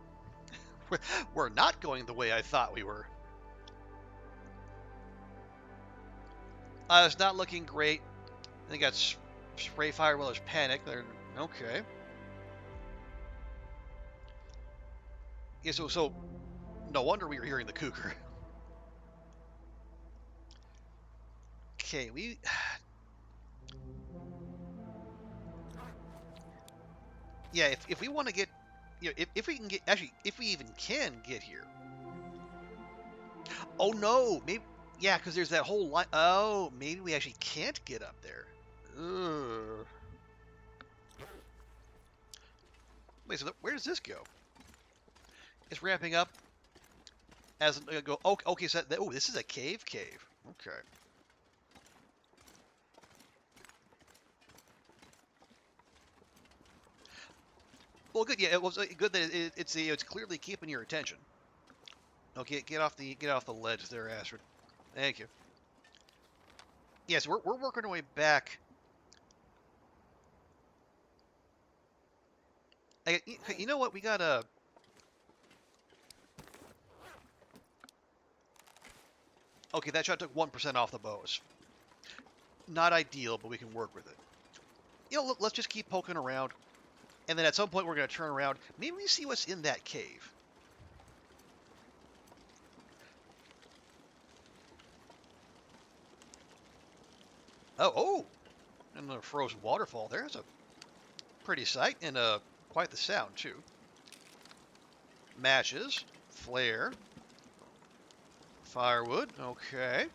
not going the way I thought we were. It's not looking great. They got spray fire while there's panic. They're okay. Yeah, so no wonder we were hearing the cougar. Okay, yeah, if we want to get, if we can get, actually, if we even can get here. Oh no, maybe, yeah, because there's that whole line. Oh, maybe we actually can't get up there. Ugh. Wait, so where does this go? It's ramping up as go. Oh, okay, so oh, this is a cave. Okay. Well, good. Yeah, it was good that it's clearly keeping your attention. Okay, get off the ledge there, Astrid. Thank you. Yes, we're working our way back. You know what? We got a. Okay, that shot took 1% off the bows. Not ideal, but we can work with it. Let's just keep poking around, and then at some point we're going to turn around. Maybe we see what's in that cave. Oh, and a frozen waterfall. There's a pretty sight, and quite the sound too. Matches, flare, firewood. Okay.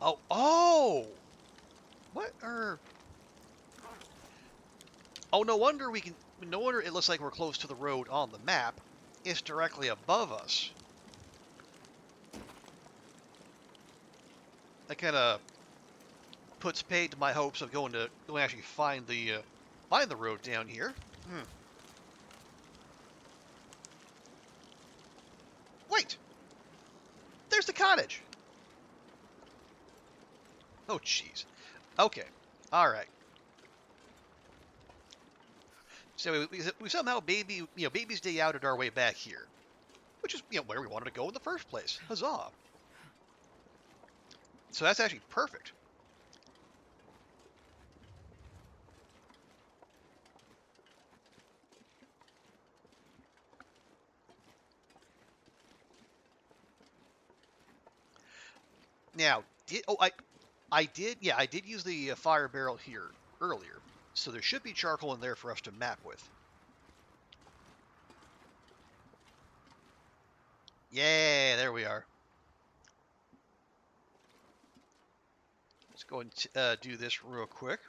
Oh! What are? Oh, no wonder we can. No wonder it looks like we're close to the road on the map. It's directly above us. That kind of puts paid to my hopes of going to actually find the road down here. Wait, there's the cottage. Oh, jeez. Okay, all right. So we somehow baby's day outed our way back here, which is where we wanted to go in the first place. Huzzah! So that's actually perfect. Now, I did use the fire barrel here earlier, so there should be charcoal in there for us to map with. Yeah, there we are. Let's go and do this real quick.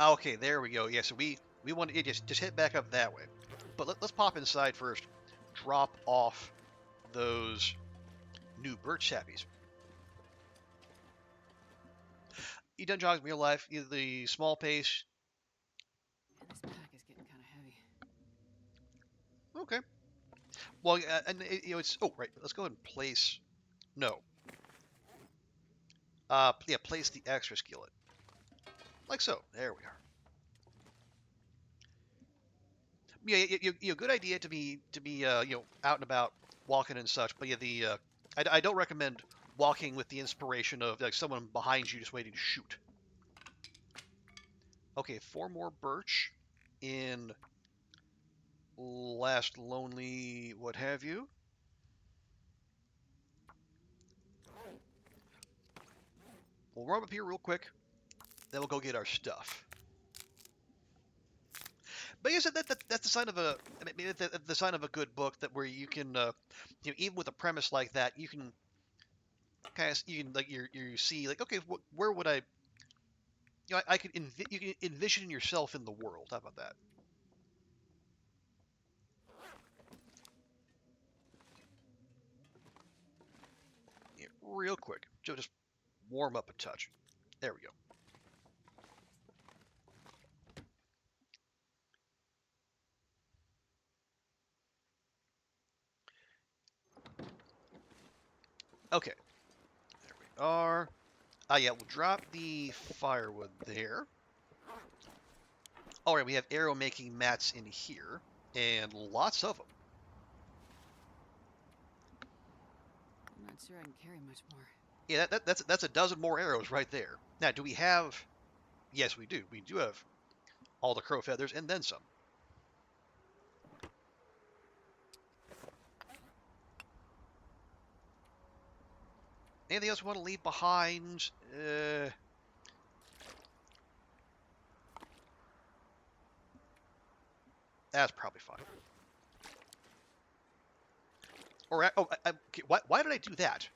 Okay, there we go. Yeah, so we want to just head back up that way, but let's pop inside first. Drop off those new birch sappies. You done jogging in real life? The small pace. Man, this pack is getting kind of heavy. Okay. Well, and it's right. Let's go ahead and place. No. Yeah, place the extra skillet. Like so. There we are. Yeah, good idea to be out and about, walking and such. But yeah, I don't recommend walking with the inspiration of like someone behind you just waiting to shoot. Okay, 4 more birch in last lonely what have you. We'll run up here real quick, then we'll go get our stuff. But yes, that's the sign of the sign of a good book, that where you can even with a premise like that, you can like you see like, okay, where would I I could you can envision yourself in the world. How about that? Yeah, real quick, just warm up a touch. There we go. Okay, there we are. Yeah, we'll drop the firewood there. All right, we have arrow making mats in here, and lots of them. I'm not sure I can carry much more. Yeah, that's a dozen more arrows right there. Now, do we have? Yes, we do. We do have all the crow feathers and then some. Anything else we want to leave behind? That's probably fine. Or okay, why did I do that?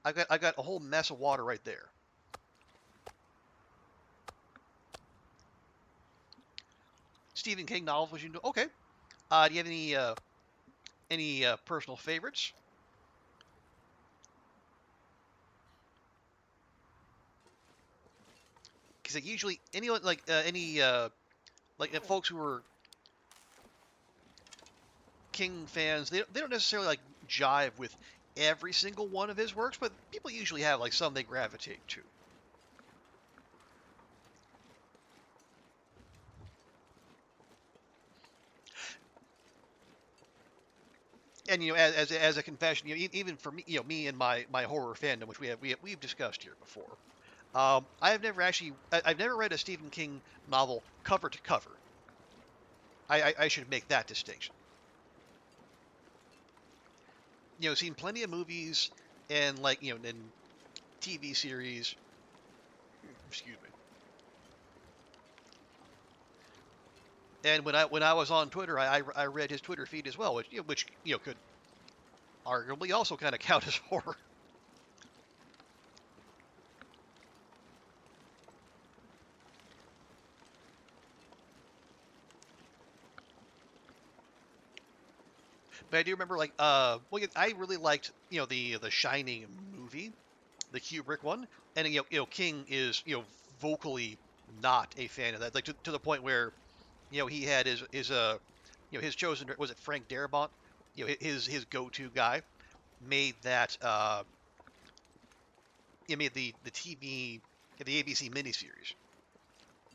I got a whole mess of water right there. Stephen King novels you know. Okay. Do you have any personal favorites? Because like usually anyone like any like folks who are King fans, they don't necessarily like jive with every single one of his works, but people usually have like some they gravitate to. and as a confession, even for me, me and my horror fandom, which we've discussed here before, I've never read a Stephen King novel cover to cover. I should make that distinction. Seen plenty of movies and and TV series. Excuse me. And when I was on Twitter, I read his Twitter feed as well, which could arguably also kind of count as horror. But I do remember well, yeah, I really liked the Shining movie, the Kubrick one, and King is vocally not a fan of that, like to the point where he had his chosen, was it Frank Darabont, his go-to guy, made that he made the TV, the ABC miniseries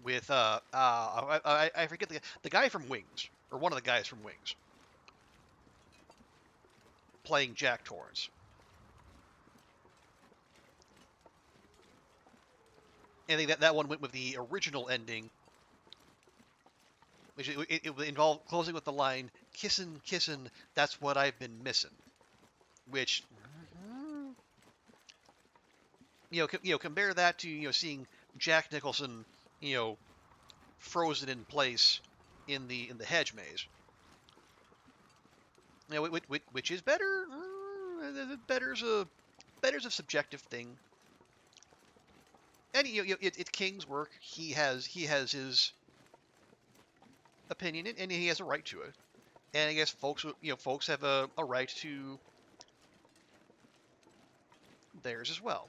with I forget the guy from Wings, or one of the guys from Wings, playing Jack Torrance. And I think that one went with the original ending, which it involved closing with the line "Kissin', kissin', that's what I've been missing," which compare that to seeing Jack Nicholson frozen in place in the hedge maze. Which is better? Better's a subjective thing. And it's King's work. He has his opinion, and he has a right to it. And I guess folks have a right to theirs as well.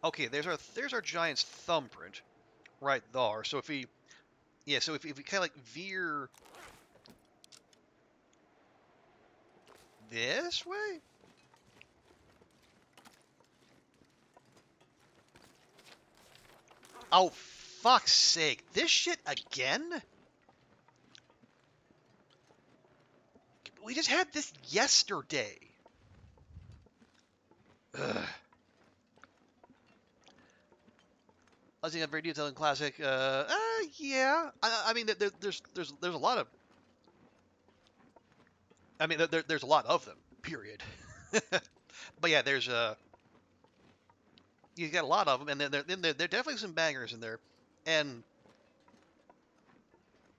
Okay, there's our giant's thumbprint right there. So if we kind of veer this way. Oh, fuck's sake. This shit again? We just had this yesterday. Ugh. I was thinking a very detailed classic. Yeah. I mean, there's a lot of. I mean, there's a lot of them. Period. But yeah, you got a lot of them, and there definitely some bangers in there, and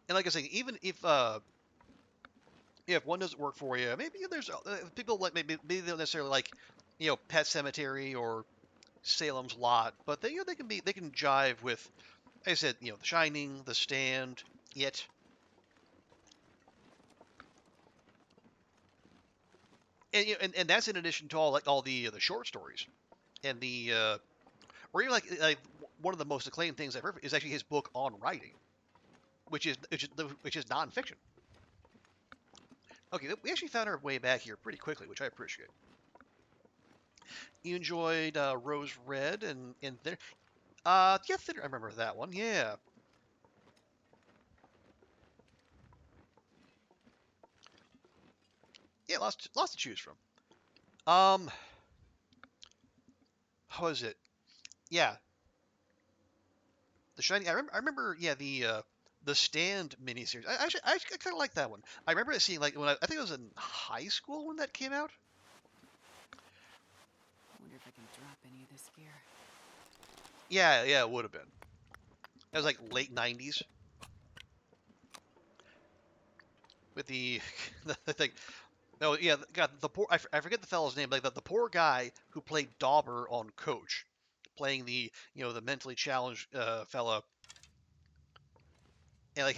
like I say, even if one doesn't work for you, maybe there's people maybe they don't necessarily like Pet Cemetery or Salem's Lot, but they can jive with, like I said, The Shining, The Stand, It, and and that's in addition to all the short stories and or even like one of the most acclaimed things I've heard is actually his book on writing, which is nonfiction. Okay, we actually found our way back here pretty quickly, which I appreciate. You enjoyed Rose Red and there. Yeah, Thinner. I remember that one. Yeah. Yeah, lots to choose from. Um, how was it? Yeah, The Shining. I remember. Yeah, the Stand miniseries. I kind of like that one. I remember seeing when I think I was in high school when that came out. I wonder if I can drop any of this gear. Yeah, it would have been. That was late '90s with the the thing. No, yeah, God, the poor. I forget the fellow's name. Like the poor guy who played Dauber on Coach, playing the mentally challenged fella, and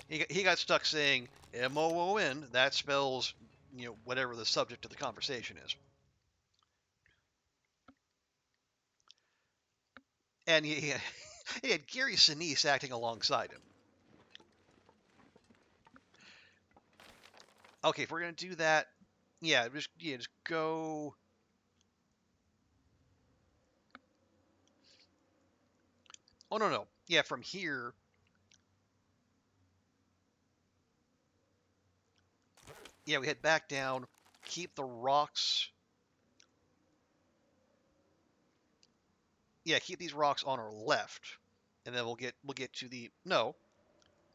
he got stuck saying MOON. That spells whatever the subject of the conversation is, and he had Gary Sinise acting alongside him. Okay, if we're gonna do that, just go. Oh no, yeah, from here. Yeah, we head back down. Keep the rocks. Yeah, keep these rocks on our left, and then we'll get to the no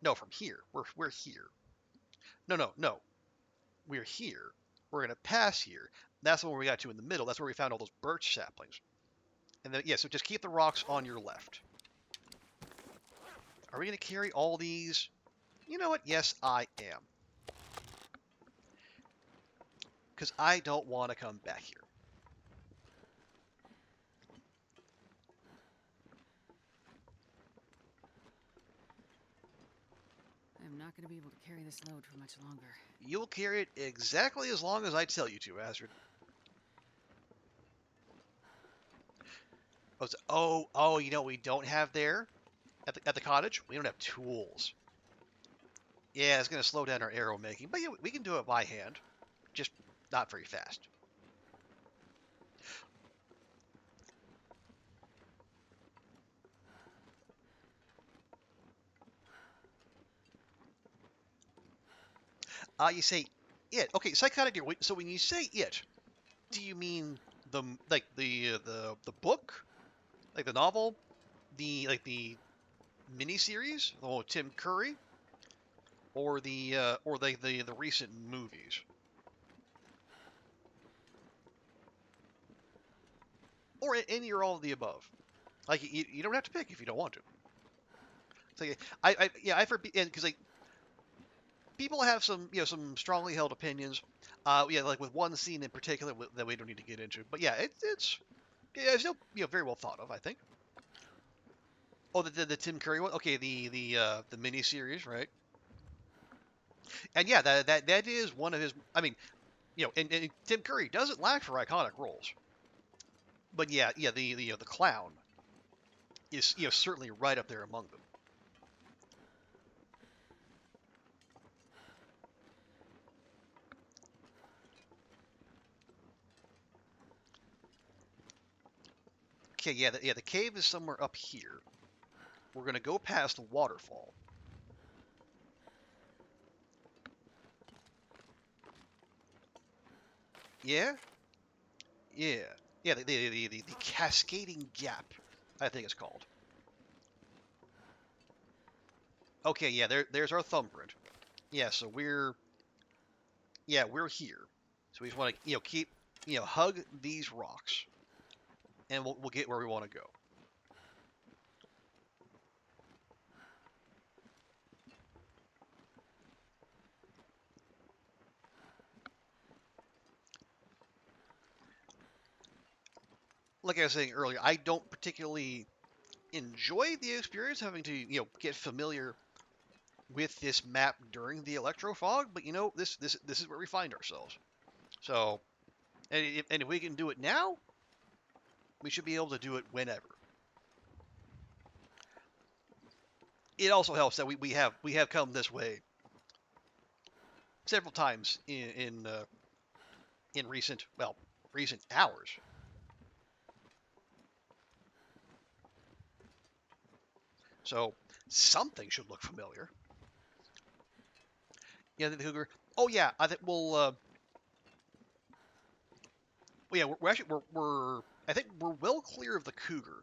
from here. We're here. No. We're here. We're gonna pass here. That's the one we got to in the middle. That's where we found all those birch saplings. And then yeah, so just keep the rocks on your left. Are we gonna carry all these? You know what? Yes, I am. Because I don't want to come back here. I'm not going to be able to carry this load for much longer. You'll carry it exactly as long as I tell you to, Astrid. Oh, you know what we don't have there at the cottage? We don't have tools. Yeah, it's going to slow down our arrow making, but yeah, we can do it by hand, just not very fast. You say it. Okay, psychotic deer. So when you say it, do you mean the like the book, like the novel, the miniseries, the one with Tim Curry, or the recent movies, or any or all of the above? Like you don't have to pick if you don't want to. So I've heard because like people have some some strongly held opinions. Yeah, like with one scene in particular that we don't need to get into. But yeah, it's still very well thought of, I think. Oh, the Tim Curry one. Okay, the mini series, right? And yeah, that is one of his. I mean, and Tim Curry doesn't lack for iconic roles. But yeah, the clown is certainly right up there among them. Okay, the cave is somewhere up here. We're gonna go past the waterfall. Yeah, yeah, yeah. The cascading gap, I think it's called. Okay, yeah. There's our thumbprint. Yeah, so we're here. So we just want to keep hug these rocks, and we'll get where we want to go. Like I was saying earlier, I don't particularly enjoy the experience having to get familiar with this map during the electrofog, but this is where we find ourselves. So, and if we can do it now, we should be able to do it whenever. It also helps that we have come this way several times in recent hours. So something should look familiar. Yeah, the cougar. Oh yeah, I think well, yeah, we're actually I think we're well clear of the cougar.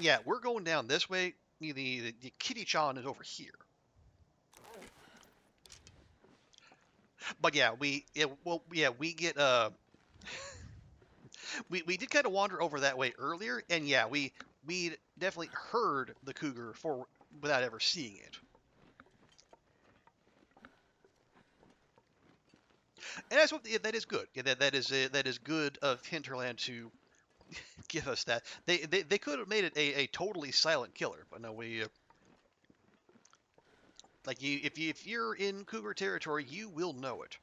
Yeah, we're going down this way. The kitty chan is over here. But yeah, we get we did kind of wander over that way earlier, and yeah, we definitely heard the cougar for without ever seeing it. And that's what that is good. Yeah, that is good of Hinterland to give us that. They could have made it a totally silent killer, but no, we like you if you're in cougar territory, you will know it.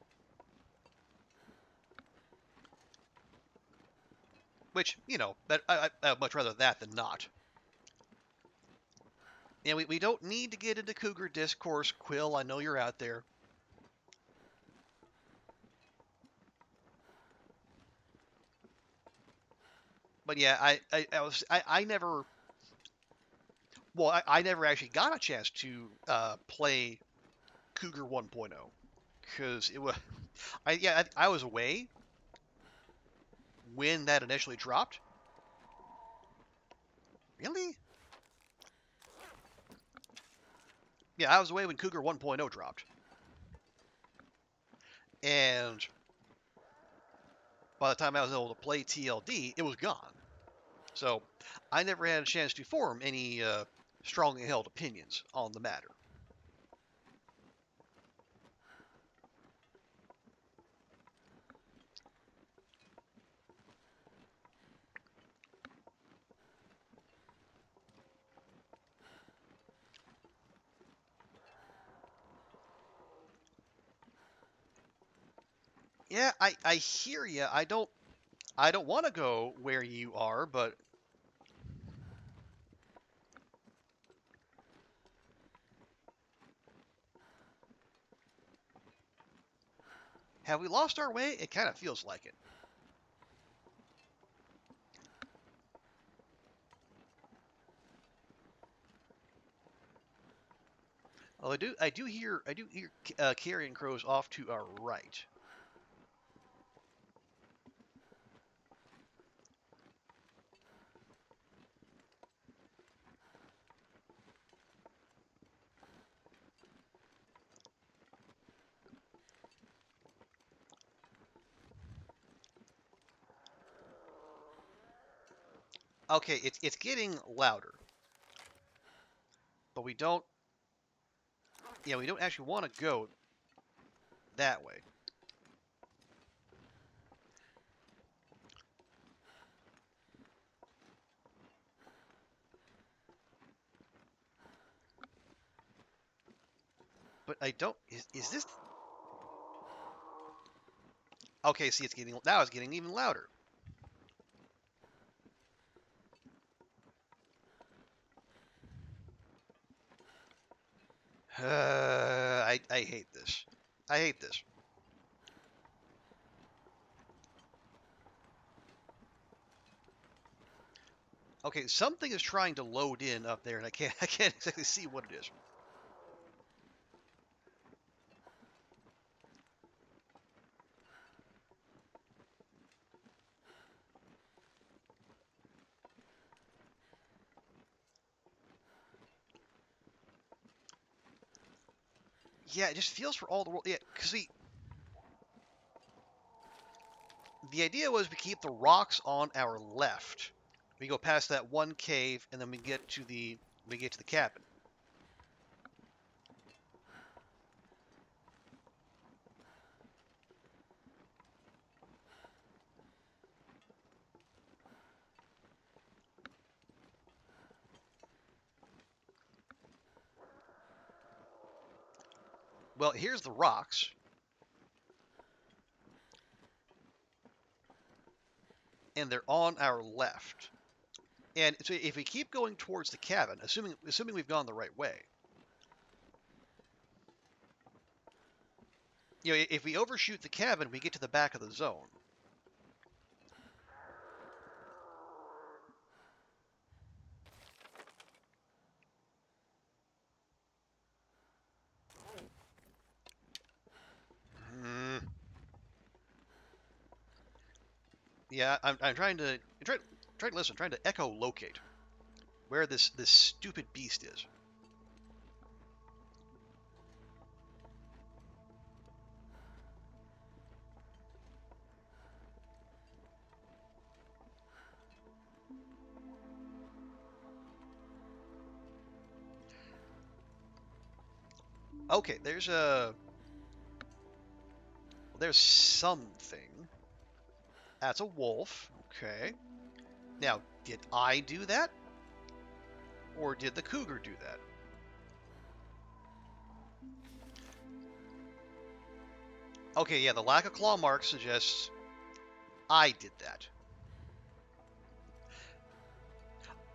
Which that I'd much rather that than not. And we don't need to get into cougar discourse, Quill. I know you're out there. But yeah, I never I never actually got a chance to play Cougar 1.0 because I was away when that initially dropped. Really? Yeah, I was away when Cougar 1.0 dropped. And by the time I was able to play TLD, it was gone. So I never had a chance to form any strongly held opinions on the matter. Yeah, I hear you. I don't want to go where you are, but have we lost our way? It kind of feels like it. Oh, I do hear carrion crows off to our right. Okay, it's getting louder, but we don't actually want to go that way. But I don't. Is this? Okay, see, it's getting even louder. I hate this. I hate this. Okay, something is trying to load in up there, and I can't exactly see what it is. Yeah, it just feels for all the world. Yeah, because the idea was we keep the rocks on our left. We go past that one cave, and then we get to the cabin. Well, here's the rocks, and they're on our left. And so if we keep going towards the cabin, assuming we've gone the right way, if we overshoot the cabin, we get to the back of the zone. Hmm. Yeah, I'm trying to listen, trying to echolocate where this stupid beast is. Okay, there's something. That's a wolf. Okay. Now, did I do that, or did the cougar do that? Okay, yeah, the lack of claw marks suggests I did that.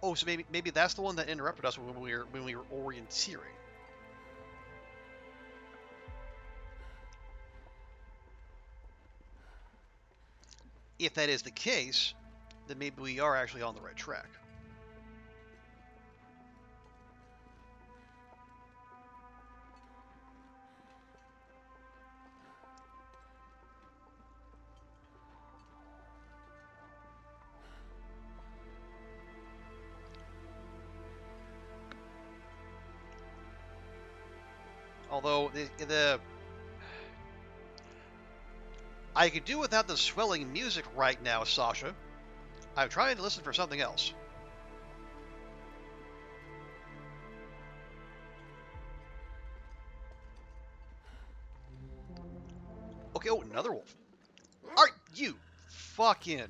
Oh, so maybe that's the one that interrupted us when we were orienteering. If that is the case, then maybe we are actually on the right track. Although I could do without the swelling music right now, Sasha. I'm trying to listen for something else. Okay, oh, another wolf. Are you fucking...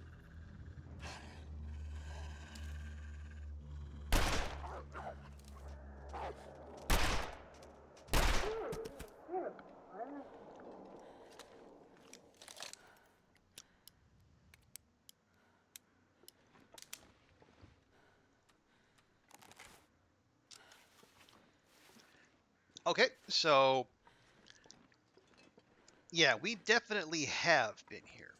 Okay, so... Yeah, we definitely have been here.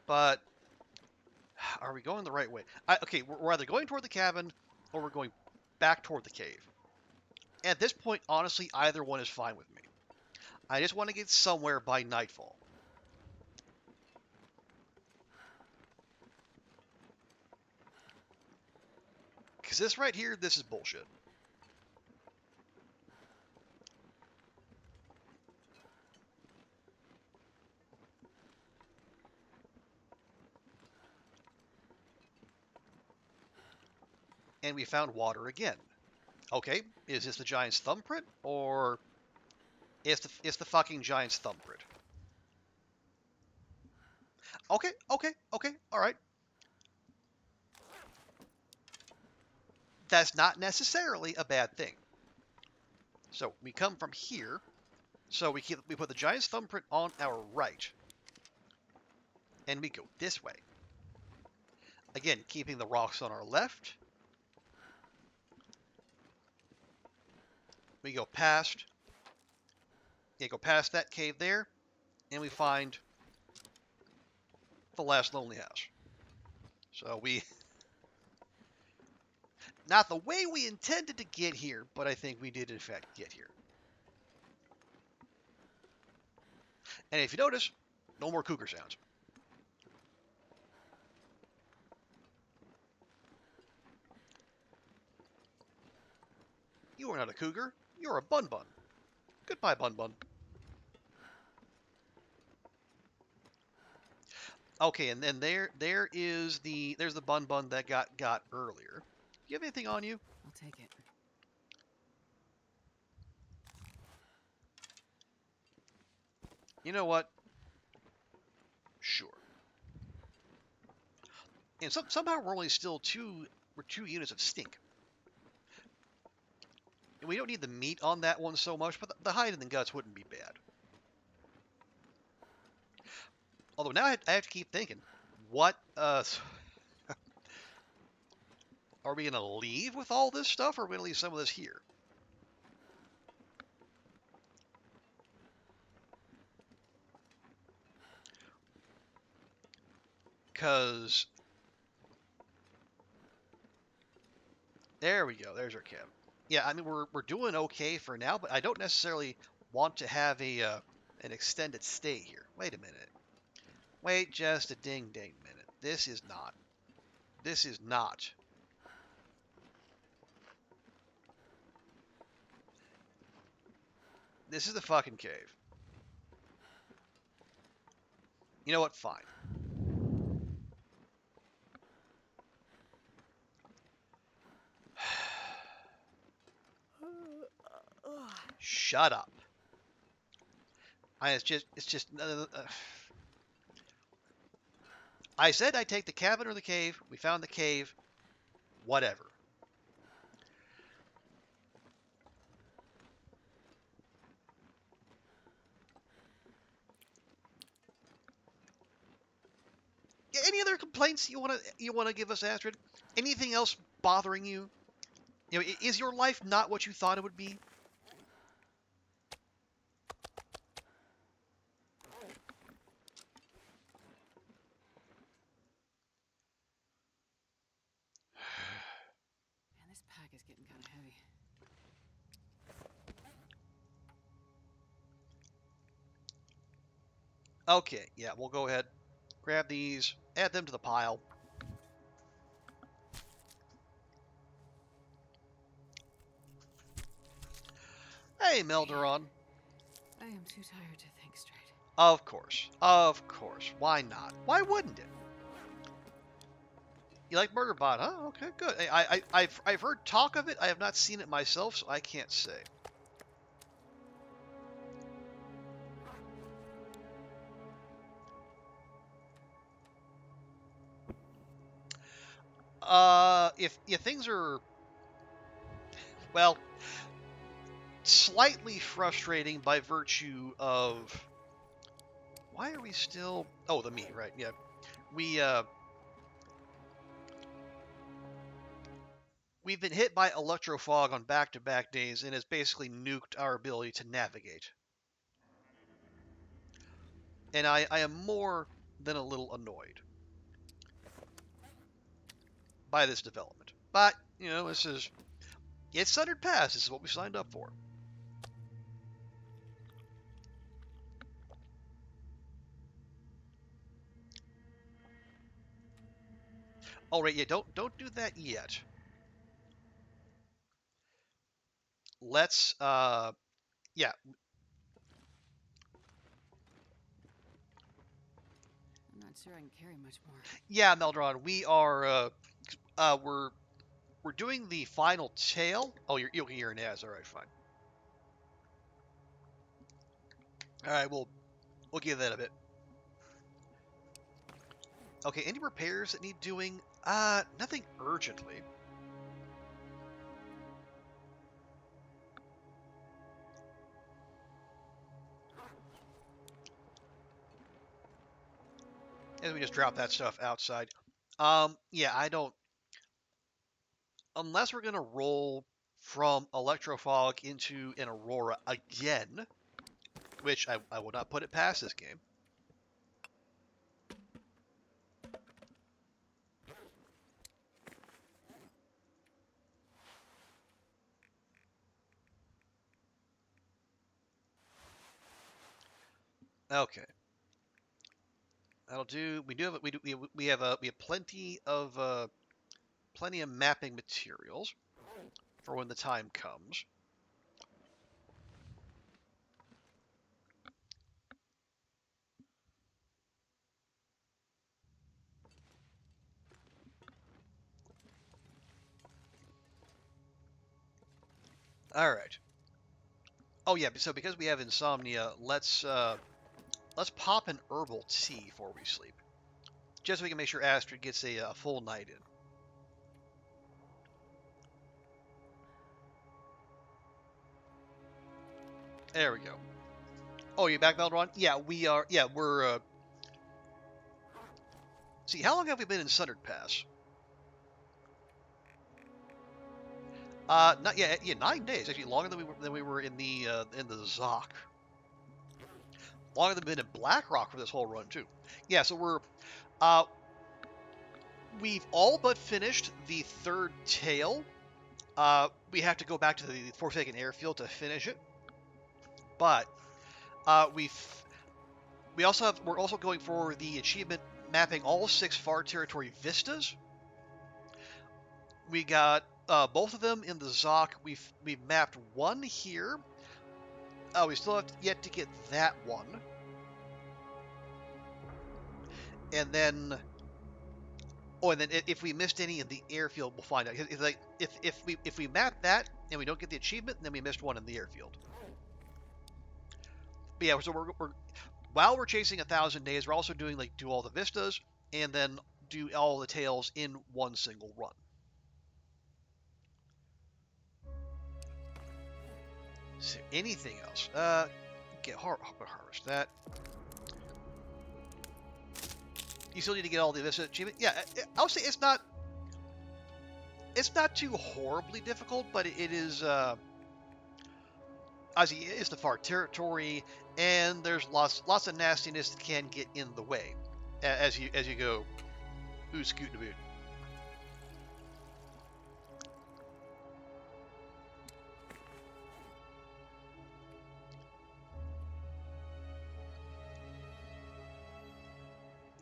But... Are we going the right way? Okay, we're either going toward the cabin, or we're going back toward the cave. At this point, honestly, either one is fine with me. I just want to get somewhere by nightfall. Because this right here, this is bullshit. And we found water again. Okay, is this the giant's thumbprint, or it's the fucking giant's thumbprint? Okay, okay, okay, all right. That's not necessarily a bad thing. So we come from here. So we put the giant's thumbprint on our right, and we go this way. Again, keeping the rocks on our left. We go past. Yeah, go past that cave there, and we find the last lonely house. So we, not the way we intended to get here, but I think we did in fact get here. And if you notice, no more cougar sounds. You are not a cougar. You're a bun. Goodbye, bun. Okay, and then there's the bun that got earlier. Do you have anything on you? I'll take it. You know what? Sure. And somehow we're only still we're 2 units of stink. And we don't need the meat on that one so much, but the hide and the guts wouldn't be bad. Although now I have to keep thinking, what are we gonna leave with all this stuff, or are we gonna leave some of this here? Because there we go. There's our cabin. Yeah, I mean we're doing okay for now, but I don't necessarily want to have an extended stay here. Wait a minute. Wait just a ding minute. This is not. This is not. This is the fucking cave. You know what? Fine. Shut up. It's just. I said I'd take the cabin or the cave. We found the cave. Whatever. Any other complaints you wanna give us, Astrid? Anything else bothering you? You know, is your life not what you thought it would be? Man, this pack is getting kind of heavy. Okay, yeah, we'll go ahead, grab these, add them to the pile. Hey, Melderon. I am too tired to think straight. Of course. Of course. Why not? Why wouldn't it? You like Murderbot, huh? Okay, good. I've heard talk of it. I have not seen it myself, so I can't say. If things are, well, slightly frustrating by virtue of, why are we still? Oh, the meat, right? Yeah, we we've been hit by electrofog on back-to-back days, and it's basically nuked our ability to navigate. And I am more than a little annoyed by this development. But you know, it's Sundered Pass. This is what we signed up for. Oh right, yeah. Don't do that yet. Let's yeah. I'm not sure I can carry much more. Yeah, Meldron, we are we're doing the final tail. Oh, you're an Az. All right, fine. All right, we'll give that a bit. Okay, any repairs that need doing? Nothing urgently. And we just drop that stuff outside. Yeah, I don't. Unless we're gonna roll from Electrofog into an Aurora again, which I would not put it past this game. Okay, that'll do. We have plenty of mapping materials for when the time comes. All right. Oh yeah. So because we have insomnia, let's pop an herbal tea before we sleep, just so we can make sure Astrid gets a full night in. There we go. Oh, you back, Meldron? Yeah, we are. Yeah, we're. See, how long have we been in Sundered Pass? Not yeah, yeah, 9 days. Actually, longer than we were in the Zoc. Longer than we've been in Blackrock for this whole run too. Yeah, so uh we've all but finished the third tail. We have to go back to the Forsaken Airfield to finish it, but we're also going for the achievement mapping all 6 far territory vistas. We got both of them in the Zoc. We've mapped one here. We still have yet to get that one, and then and then if we missed any in the airfield, we'll find out. It's like if we map that and we don't get the achievement, then we missed one in the airfield. But yeah, so while we're chasing 1,000 days, we're also doing do all the vistas and then do all the tails in one single run. So anything else? Get harvest that. You still need to get all the vista achievement. Yeah, I'll say it's not too horribly difficult, but it is. Obviously, it's the far territory, and there's lots of nastiness that can get in the way as you go. Ooh, scooting about.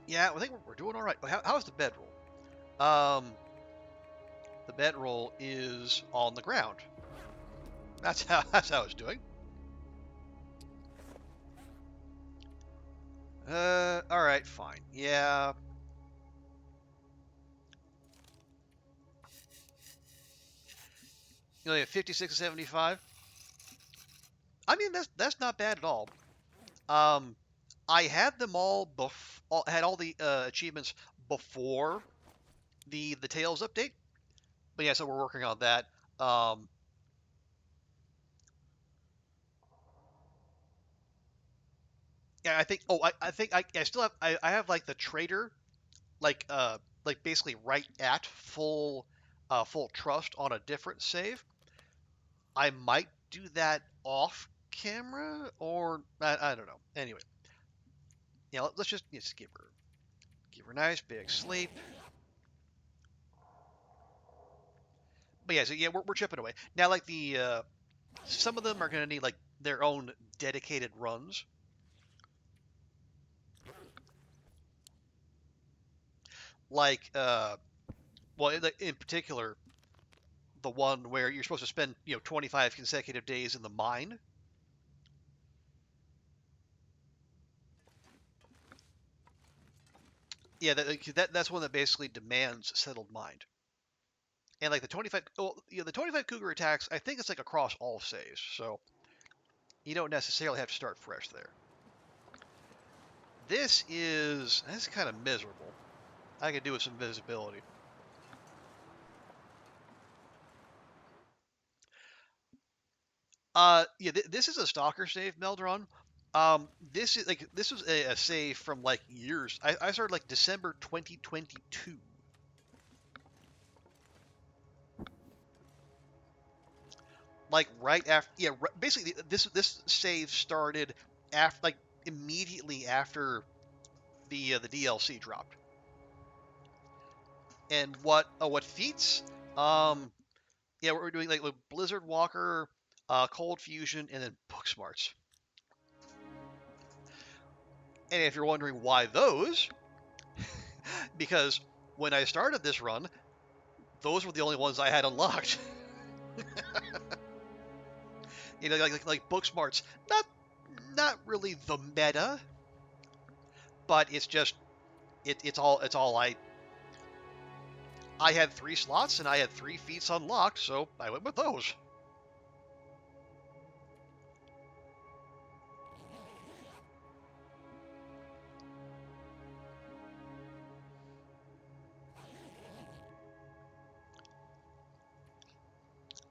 Yeah, I think we're doing all right. How's the bedroll? Um, the bedroll is on the ground. That's how it's doing. All right, fine. Yeah, you know, 56 to 75. I mean, that's not bad at all. Um, I had them had all the achievements before the Tails update, but yeah, so we're working on that. Um, yeah, I think. Oh, I think I still have. I have like the trader, like like basically right at full trust on a different save. I might do that off camera, or I don't know. Anyway, yeah, let's just give her a nice big sleep. But yeah, so yeah, we're chipping away now. Like the some of them are gonna need like their own dedicated runs. Like well, in particular, the one where you're supposed to spend 25 consecutive days in the mine. Yeah, that's one that basically demands settled mind. And like the 25, well, the 25 cougar attacks, I think it's like across all saves, so you don't necessarily have to start fresh there. This is kind of miserable. I could do with some visibility. Yeah, this is a stalker save, Meldron. This was a save from like years. I started like December 2022. Like right after, yeah, basically this save started after, like immediately after the DLC dropped. And what feats? Yeah, we're doing like Blizzard Walker, Cold Fusion, and then Book Smarts. And if you're wondering why those, because when I started this run, those were the only ones I had unlocked. Like Book Smarts, not really the meta, but it's just it's all I had 3 slots and I had 3 feats unlocked, so I went with those.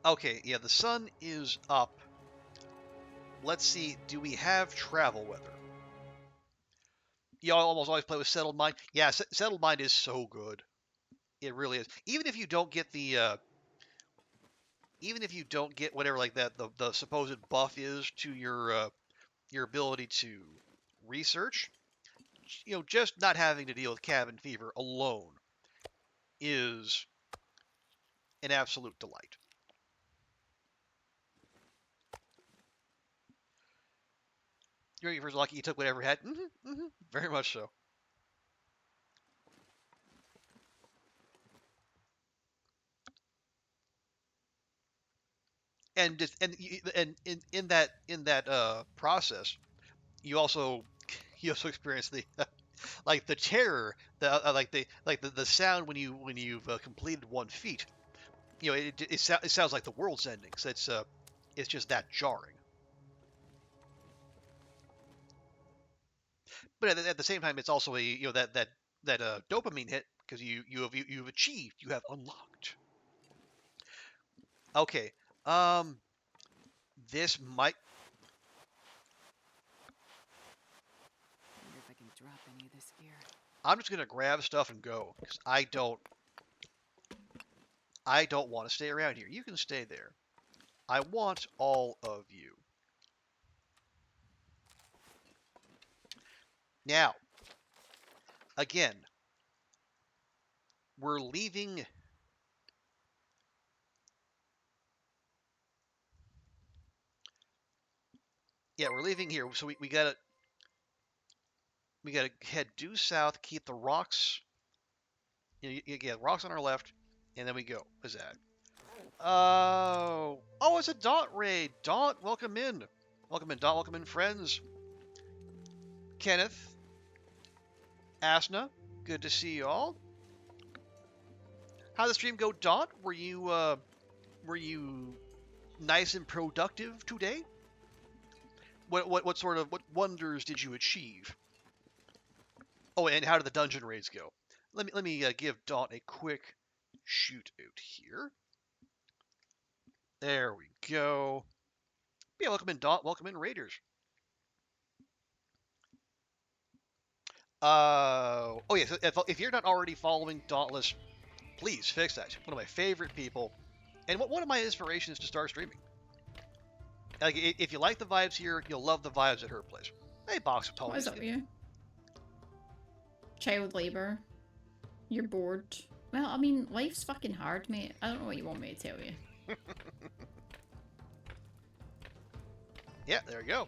Okay, yeah, the sun is up. Let's see, do we have travel weather? You almost always play with settled mind. Yeah, settled mind is so good. It really is. Even if you don't get whatever like that the supposed buff is to your ability to research, just not having to deal with cabin fever alone is an absolute delight. You're first lucky you took whatever had. Very much so. And in that process, you also you also experience the like the terror, the sound when you've completed 1 feat. It sounds like the world's ending. So it's just that jarring. But at the same time, it's also a that dopamine hit because you've achieved, you have unlocked. Okay, um, this might. Wonder if I can drop any of this gear. I'm just gonna grab stuff and go because I don't want to stay around here. You can stay there. I want all of you. Now, again, we're leaving. Yeah, we're leaving here. So we gotta. We gotta head due south, keep the rocks. You get rocks on our left, and then we go. What's that? Oh, it's a Daunt raid. Daunt, welcome in. Welcome in, Daunt. Welcome in, friends. Kenneth, Asna, good to see you all. How'd the stream go, Daunt? Were you nice and productive today? What wonders did you achieve? Oh, and how did the dungeon raids go? Let me give Daunt a quick shoot out here. There we go. Yeah, welcome in, Daunt. Welcome in, Raiders. Oh yeah. So if you're not already following Dauntless, please fix that. One of my favorite people, and one of my inspirations to start streaming. Like, if you like the vibes here, you'll love the vibes at her place. Hey, box of What ponies. is up with you? Child labor. You're bored. Well, I mean, life's fucking hard, mate. I don't know what you want me to tell you. Yeah, there we go.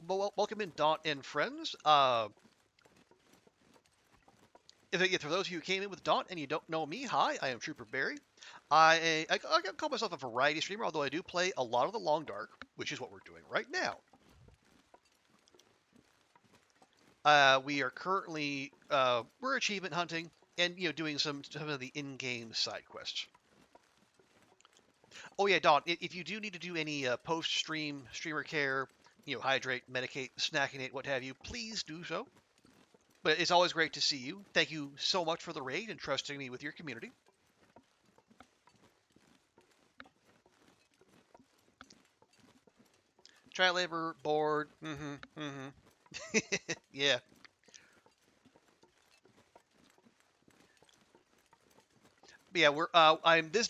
Well, welcome in, Daunt and friends. For those of you who came in with Daunt and you don't know me, hi, I am Trooper Barry. I call myself a variety streamer, although I do play a lot of the Long Dark, which is what we're doing right now. We are currently we're achievement hunting and doing some of the in-game side quests. Oh yeah, Dawn, if you do need to do any post-stream streamer care, hydrate, medicate, snackinate, what have you, please do so. But it's always great to see you. Thank you so much for the raid and trusting me with your community. Child labor, bored. Yeah. But yeah, I'm this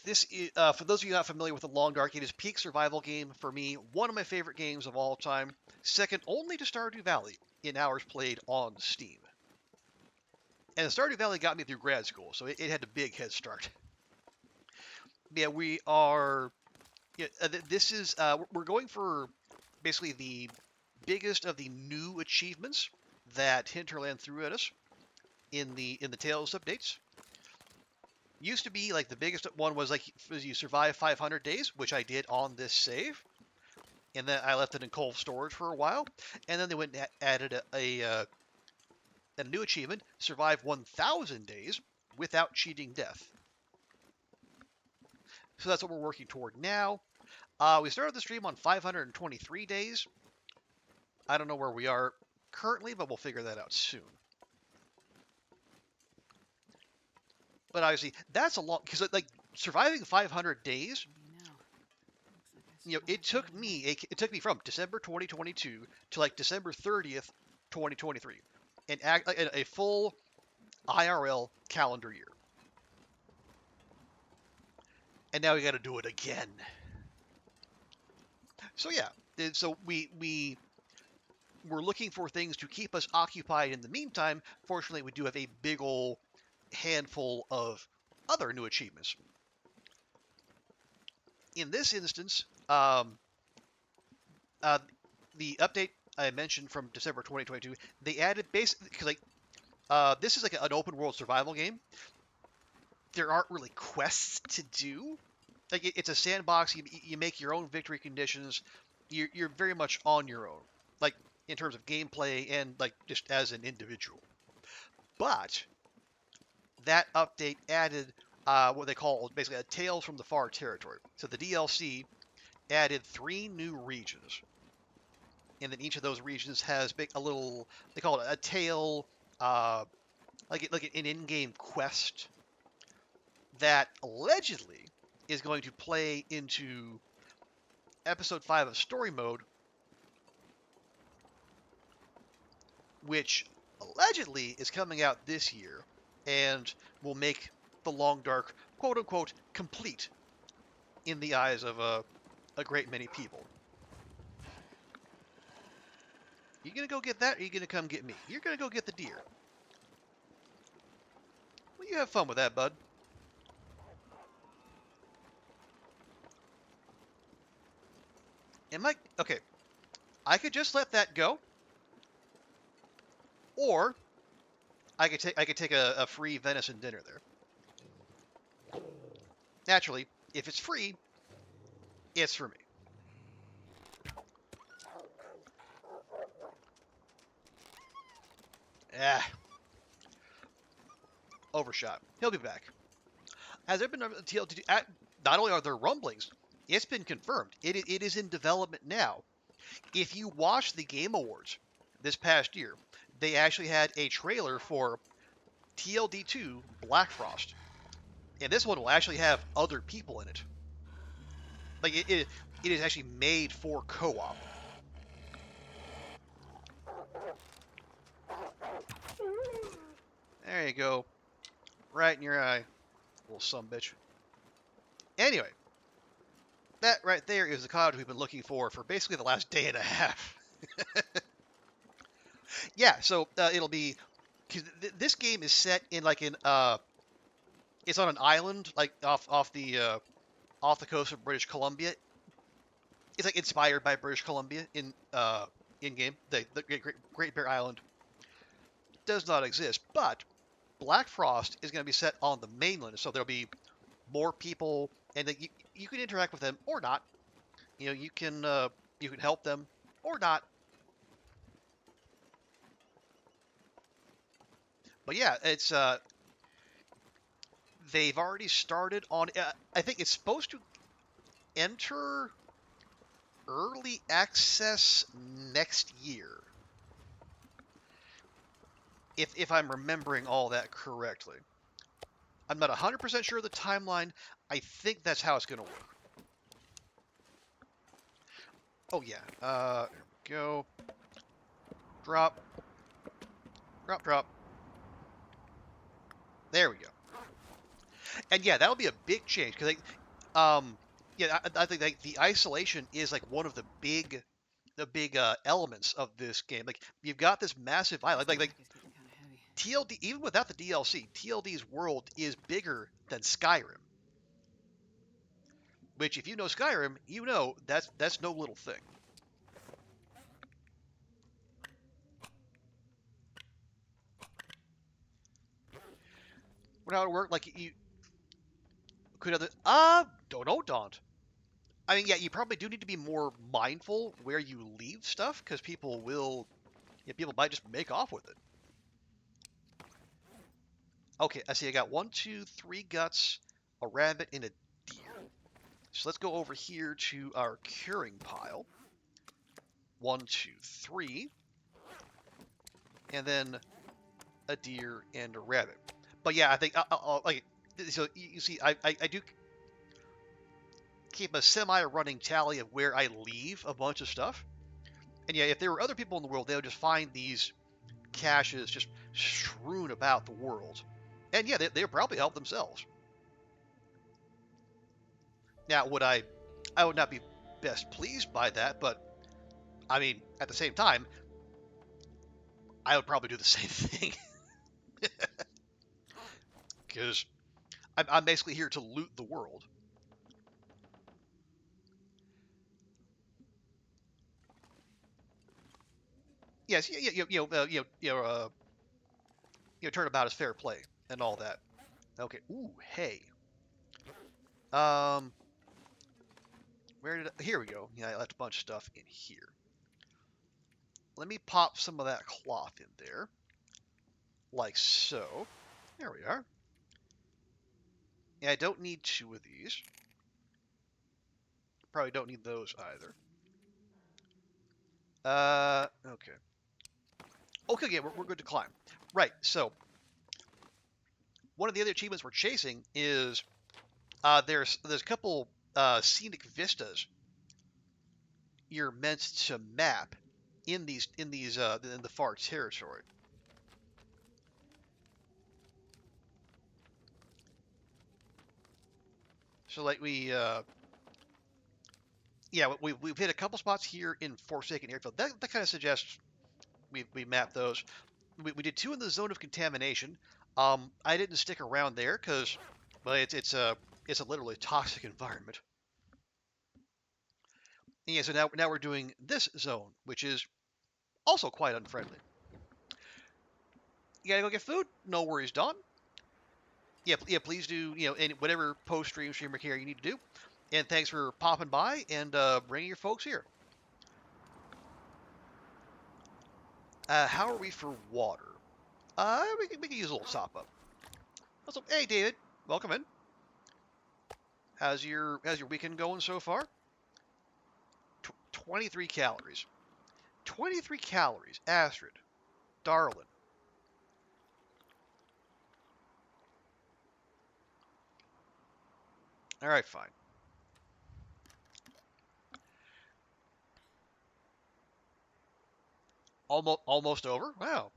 for those of you not familiar with the Long Dark, it is peak survival game for me. One of my favorite games of all time. Second only to Stardew Valley in hours played on Steam. And Stardew Valley got me through grad school, so it had a big head start. Yeah, we are. Yeah, this is we're going for basically the biggest of the new achievements that Hinterland threw at us in the Tales updates. Used to be like the biggest one was like you survive 500 days, which I did on this save, and then I left it in cold storage for a while, and then they went and added a new achievement: survive 1,000 days without cheating death. So that's what we're working toward now. We started the stream on 523 days. I don't know where we are currently, but we'll figure that out soon. But obviously, that's a long because like surviving 500 days. It took me from December 2022 to like December 30th, 2023, and a full IRL calendar year. And now we got to do it again. So yeah, so we're looking for things to keep us occupied in the meantime. Fortunately, we do have a big ol' handful of other new achievements. In this instance, the update I mentioned from December 2022, they added basically because this is like an open world survival game. There aren't really quests to do. Like it's a sandbox. You make your own victory conditions. You're very much on your own, like in terms of gameplay and like just as an individual. But that update added what they call basically a Tales from the Far territory. So the DLC added 3 new regions, and then each of those regions has a little. They call it a tale, like an in-game quest that allegedly is going to play into episode 5 of story mode, which allegedly is coming out this year and will make the Long Dark quote unquote complete in the eyes of a great many people. You gonna go get that, or you gonna come get me? You're gonna go get the deer. Well, you have fun with that, bud. Am I okay? I could just let that go, or I could take a free venison dinner there. Naturally, if it's free, it's for me. Ah, overshot. He'll be back. Has there been a TLT? Not only are there rumblings, it's been confirmed. It is in development now. If you watch the Game Awards this past year, they actually had a trailer for TLD2 Black Frost, and this one will actually have other people in it. Like it is actually made for co-op. There you go, right in your eye, little sumbitch. Anyway, that right there is the cottage we've been looking for basically the last day and a half. Yeah, so it'll be because this game is set in like in it's on an island like off the coast of British Columbia. It's like inspired by British Columbia in game. The Great Bear Island does not exist, but Black Frost is going to be set on the mainland, so there'll be more people, and you can interact with them or not. You know, you can help them or not. But yeah, it's they've already started on. I think it's supposed to enter early access next year, if I'm remembering all that correctly. I'm not 100% sure of the timeline. I think that's how it's going to work. Oh yeah. Go. Drop. Drop. Drop. There we go. And yeah, that'll be a big change because yeah, I think like the isolation is like one of the big elements of this game. Like you've got this massive island, like It's getting kind of heavy. TLD, even without the DLC, TLD's world is bigger than Skyrim. Which, if you know Skyrim, you know that's no little thing. What how it work? Like you could other don't know, Daunt. I mean, yeah, you probably do need to be more mindful where you leave stuff because people might just make off with it. Okay, I see. I got 1, 2, 3 guts, a rabbit, and a deer. So let's go over here to our curing pile. 1, 2, 3, and then a deer and a rabbit. But yeah, I think like so. You see, I do keep a semi-running tally of where I leave a bunch of stuff. And yeah, if there were other people in the world, they would just find these caches just strewn about the world. And yeah, they would probably help themselves. Now, I would not be best pleased by that, but I mean, at the same time, I would probably do the same thing because I'm basically here to loot the world. Yes, turnabout is fair play and all that. Okay. Ooh, hey. Um, here we go. Yeah, I left a bunch of stuff in here. Let me pop some of that cloth in there, like so. There we are. Yeah, I don't need 2 of these. Probably don't need those either. Okay. Okay, yeah, we're good to climb. Right, so one of the other achievements we're chasing is there's a couple scenic vistas you're meant to map in the far territory. So like we've hit a couple spots here in Forsaken Airfield. That kind of suggests we map those. We did 2 in the zone of contamination. I didn't stick around there because, well, it's a literally toxic environment. Yeah, so now we're doing this zone, which is also quite unfriendly. You gotta go get food? No worries, Dawn. Yeah, please do, any, whatever post-stream streamer care you need to do. And thanks for popping by and bringing your folks here. How are we for water? We can use a little top up. Also, hey, David, welcome in. How's your weekend going so far? 23 calories. 23 calories, Astrid, darling. All right, fine. Almost over. Wow.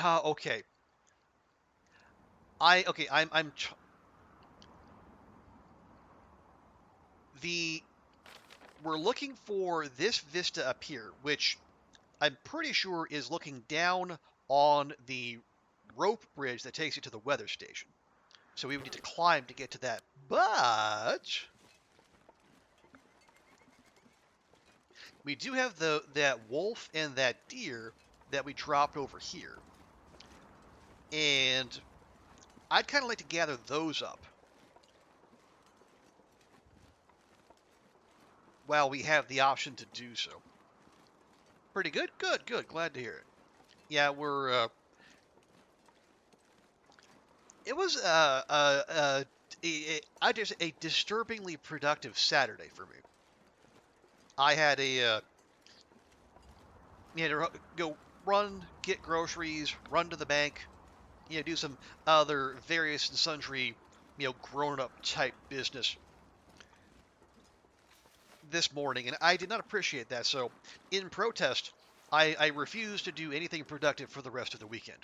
Okay. I'm the we're looking for this vista up here, which I'm pretty sure is looking down on the rope bridge that takes you to the weather station. So we would need to climb to get to that. But we do have that wolf and that deer that we dropped over here. And I'd kind of like to gather those up while we have the option to do so. Pretty good? Good. Glad to hear it. Yeah, it was I just a disturbingly productive Saturday for me. I had to go run, get groceries, run to the bank, do some other various and sundry, grown-up type business this morning, and I did not appreciate that. So, in protest, I refused to do anything productive for the rest of the weekend.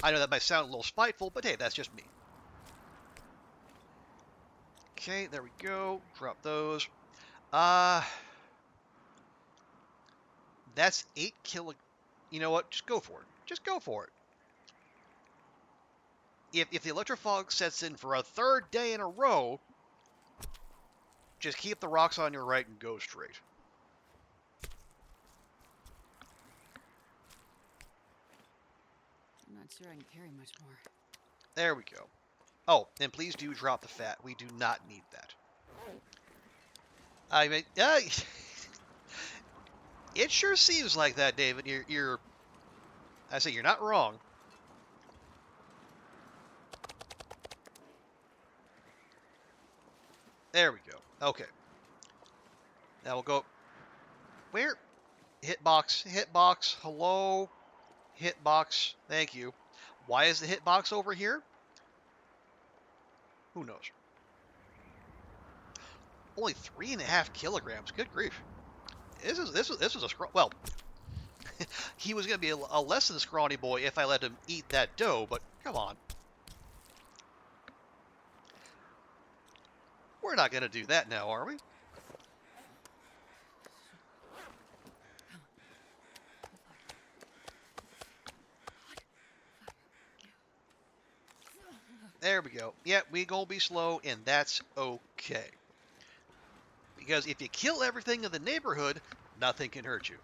I know that might sound a little spiteful, but hey, that's just me. Okay, there we go. Drop those. That's 8 kilo. You know what? Just go for it. Just go for it. If the electrofog sets in for a third day in a row, just keep the rocks on your right and go straight. I'm not sure I can carry much more. There we go. Oh, and please do drop the fat. We do not need that. I mean, it sure seems like that, David. I say you're not wrong. There we go. Okay. Now we'll go. Where? Hitbox. Hello? Hitbox. Thank you. Why is the hitbox over here? Who knows? Only 3.5 kilograms. Good grief. This was a well. He was going to be a less than scrawny boy if I let him eat that dough, but come on. We're not going to do that now, are we? There we go. Yeah, we gonna be slow, and that's okay. Because if you kill everything in the neighborhood, nothing can hurt you.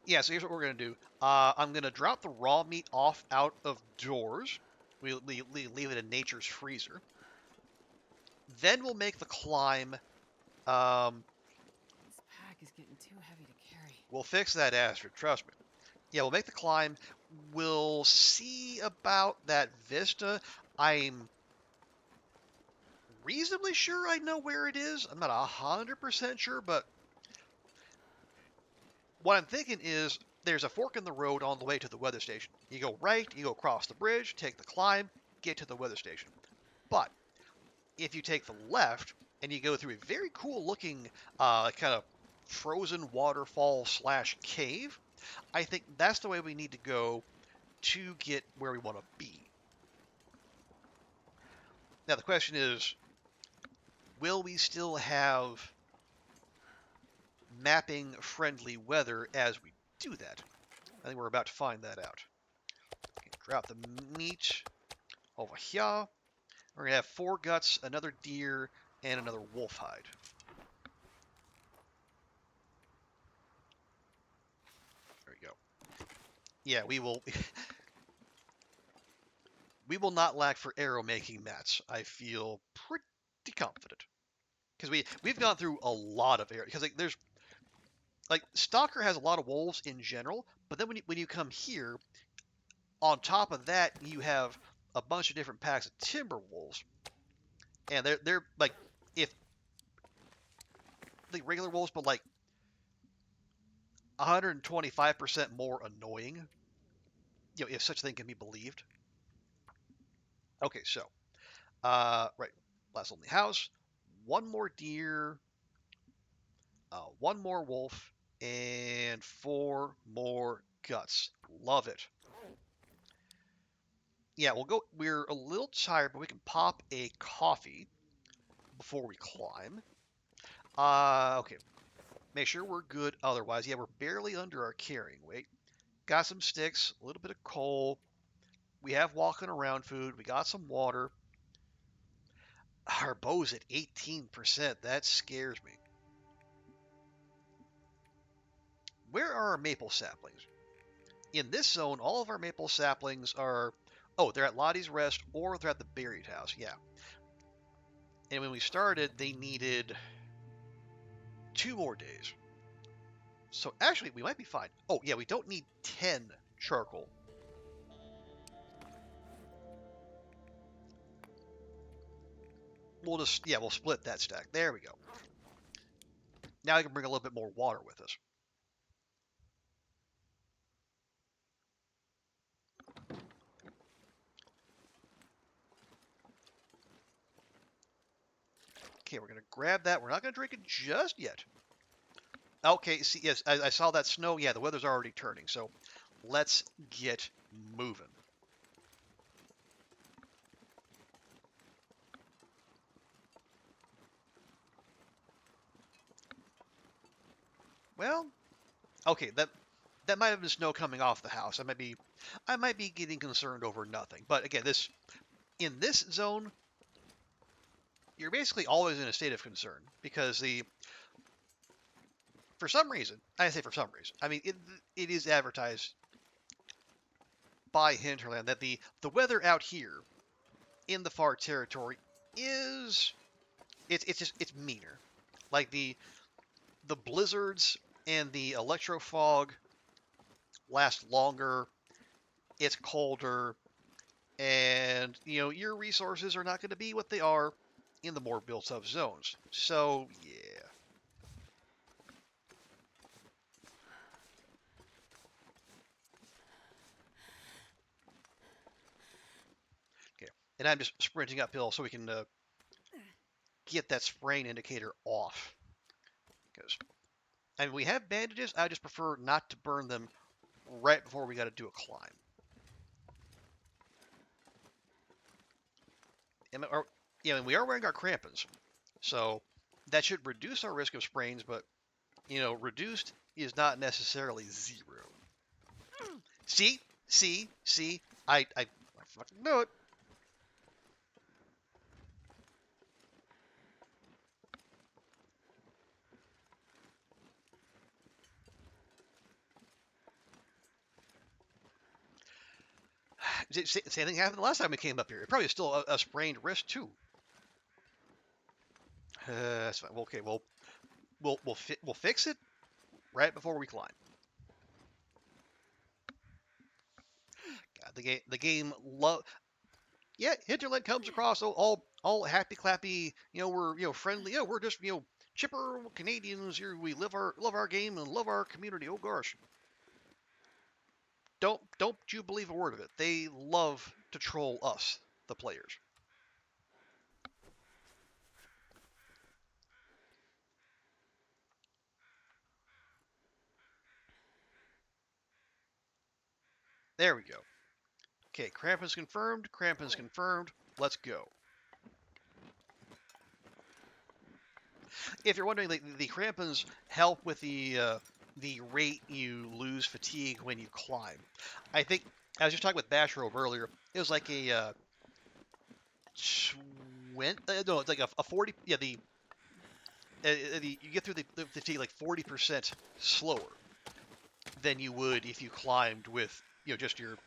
Yeah, so here's what we're going to do. I'm going to drop the raw meat off out of doors. We leave it in nature's freezer. Then we'll make the climb. This pack is getting too heavy to carry. We'll fix that, Astrid. Trust me. Yeah, we'll make the climb. We'll see about that vista. I'm reasonably sure I know where it is. I'm not 100% sure, but what I'm thinking is there's a fork in the road on the way to the weather station. You go right, you go across the bridge, take the climb, get to the weather station. But if you take the left and you go through a very cool looking kind of frozen waterfall / cave, I think that's the way we need to go to get where we want to be. Now the question is, will we still have mapping friendly weather as we do that? I think we're about to find that out. Okay, drop the meat over here. We're gonna have 4 guts, another deer, and another wolf hide. There we go. Yeah, we will. We will not lack for arrow making mats. I feel pretty confident because we've gone through a lot of arrows. Because there's like Stalker has a lot of wolves in general, but then when you come here, on top of that you have a bunch of different packs of timber wolves, and they're like if the regular wolves, but like 125% more annoying. You know, if such a thing can be believed. Okay, so right, last only house, one more deer, one more wolf, and 4 more guts. Love it. Yeah, we'll go. We're a little tired, but we can pop a coffee before we climb. Okay. Make sure we're good otherwise. Yeah, we're barely under our carrying weight. Got some sticks, a little bit of coal. We have walking around food. We got some water. Our bow's at 18%. That scares me. Where are our maple saplings? In this zone, all of our maple saplings are. Oh, they're at Lottie's Rest or they're at the Buried House. Yeah. And when we started, they needed 2 more days. So actually, we might be fine. Oh, yeah, we don't need 10 charcoal. We'll just, yeah, we'll split that stack. There we go. Now I can bring a little bit more water with us. Okay, we're going to grab that. We're not going to drink it just yet. Okay, see, yes, I saw that snow. Yeah, the weather's already turning. So let's get moving. Well, okay, that might have been snow coming off the house. I might be getting concerned over nothing. But again, in this zone, you're basically always in a state of concern because for some reason, I say for some reason, I mean it is advertised by Hinterland that the weather out here in the far territory is it's meaner. Like the blizzards and the electrofog last longer. It's colder, and your resources are not going to be what they are in the more built-up zones. So yeah. Okay, and I'm just sprinting uphill so we can get that spraying indicator off. Because I mean, we have bandages. I just prefer not to burn them right before we got to do a climb. And we are wearing our crampons, so that should reduce our risk of sprains. But reduced is not necessarily 0. See, I fucking know it. Same thing happened the last time we came up here. It probably is still a sprained wrist too. That's fine. Okay, we'll fix it right before we climb. God, the game love. Yeah, Hinterland comes across all happy clappy. We're friendly. Yeah, we're just chipper Canadians here. We love our game and love our community. Oh gosh. Don't you believe a word of it. They love to troll us, the players. There we go. Okay, Krampus confirmed. Krampus confirmed. Let's go. If you're wondering, the crampons help with the rate you lose fatigue when you climb. I think I was just talking with Bashrobe earlier. It was like a no, it's like a 40. Yeah, you get through the fatigue like 40% slower than you would if you climbed with just your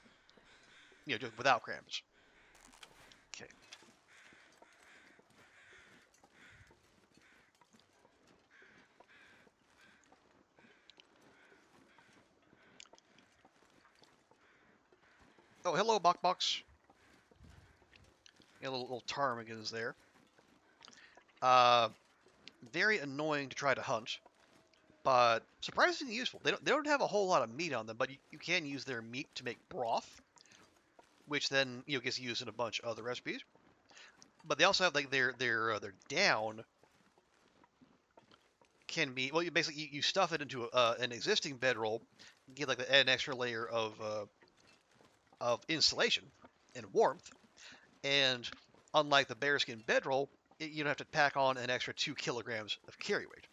just without crampons. Okay. Oh, hello, Bok Box. A little ptarmigans there. Uh, very annoying to try to hunt, but surprisingly useful. They don't have a whole lot of meat on them, but you can use their meat to make broth, which then gets used in a bunch of other recipes. But they also have like their down can be well. You basically you stuff it into an existing bedroll, get like an extra layer of insulation and warmth, and unlike the bearskin bedroll, you don't have to pack on an extra 2 kilograms of carry weight.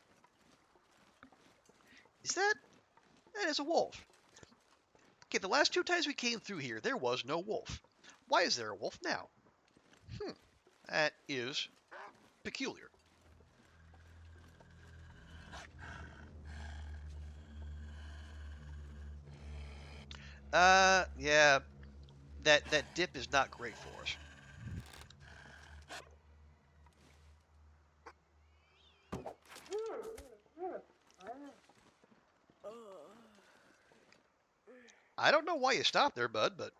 That is a wolf? Okay, the last 2 times we came through here, there was no wolf. Why is there a wolf now? That is peculiar. Yeah, that dip is not great for us. I don't know why you stopped there, bud, but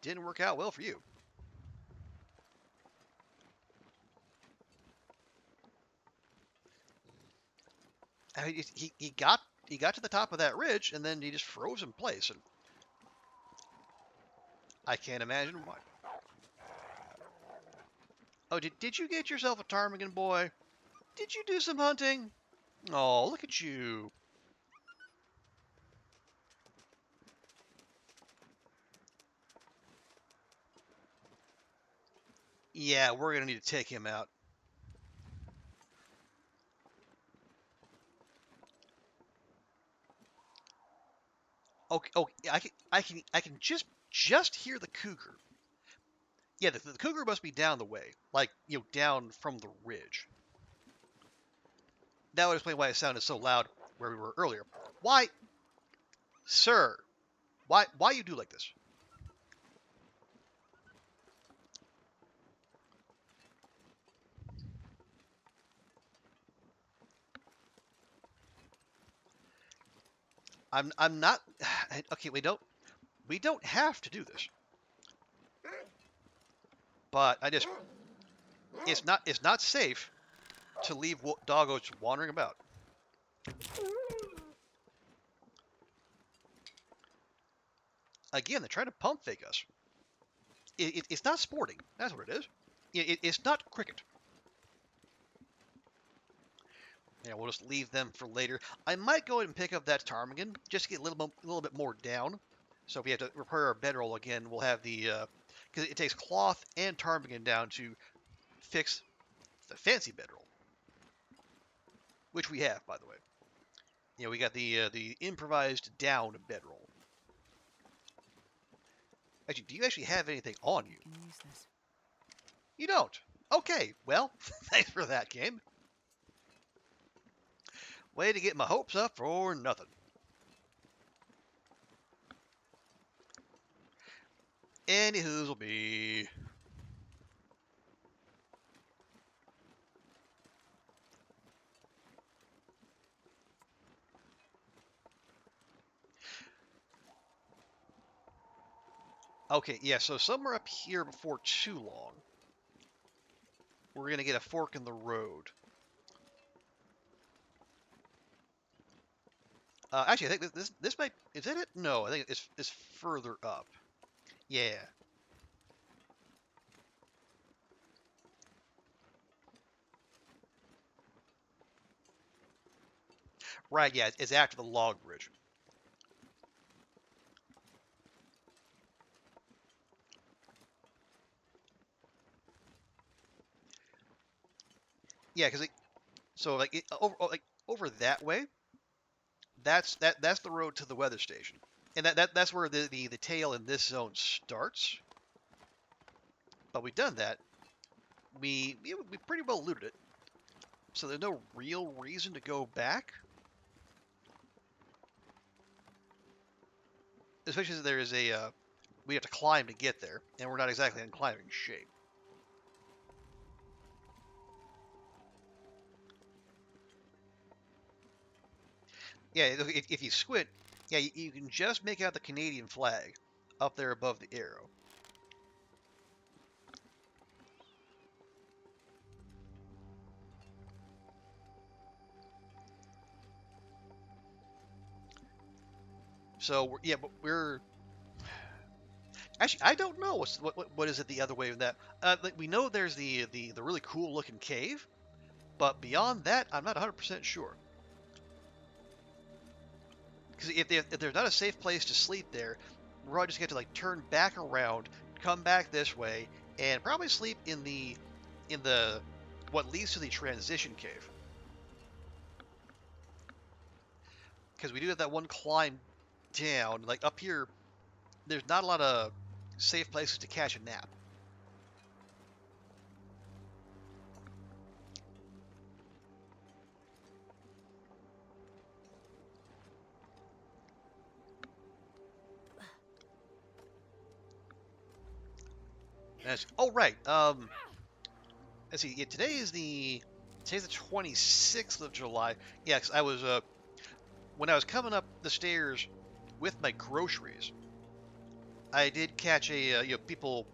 didn't work out well for you. I mean, he got to the top of that ridge and then he just froze in place, and I can't imagine why. Oh, did you get yourself a ptarmigan, boy? Did you do some hunting? Oh, look at you. Yeah, we're gonna need to take him out. Okay, oh, I can just hear the cougar. Yeah, the cougar must be down the way, like down from the ridge. That would explain why it sounded so loud where we were earlier. Why, sir? Why you do like this? I'm not. Okay, we don't have to do this, but it's not safe to leave doggos wandering about. Again, they're trying to pump fake us. It's not sporting. That's what it is. It's not cricket. Yeah, we'll just leave them for later. I might go ahead and pick up that ptarmigan just to get a little bit more down. So if we have to repair our bedroll again, we'll have the because it takes cloth and ptarmigan down to fix the fancy bedroll, which we have, by the way. We got the improvised down bedroll. Actually, do you actually have anything on you? I can use this. You don't. Okay, well, thanks for that, game. Way to get my hopes up for nothing. Anywho's will be. Okay, yeah, so somewhere up here before too long, we're going to get a fork in the road. Actually, I think this might... Is that it? No, I think it's further up. Yeah. Right, yeah, it's after the log bridge. Yeah, because so like over that way, that's the road to the weather station, and that's where the tail in this zone starts. But we've done that. We pretty well looted it, so there's no real reason to go back. Especially as there is we have to climb to get there, and we're not exactly in climbing shape. Yeah, if you squint, yeah, you can just make out the Canadian flag up there above the arrow. So yeah, but we're actually I don't know what is it the other way of that. Like we know there's the really cool looking cave, but beyond that, I'm not 100% sure. Because if there's not a safe place to sleep there, we're probably just going to like turn back around, come back this way, and probably sleep in the what leads to the transition cave. Because we do have that one climb down. Like up here, there's not a lot of safe places to catch a nap. Oh right. Let's see. Yeah, today's the 26th of July. Yeah, 'cause I was when I was coming up the stairs with my groceries, I did catch people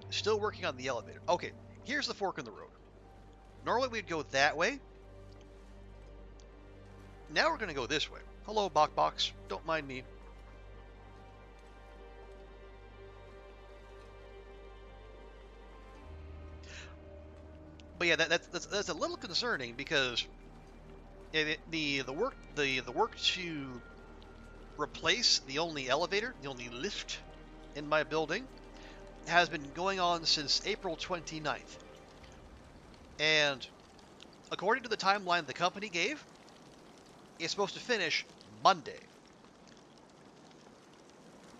still working on the elevator. Okay, here's the fork in the road. Normally we'd go that way. Now we're gonna go this way. Hello, Bok Box. Don't mind me. But yeah, that's a little concerning because the work to replace the only elevator, the only lift in my building, has been going on since April 29th. And according to the timeline the company gave, it's supposed to finish Monday.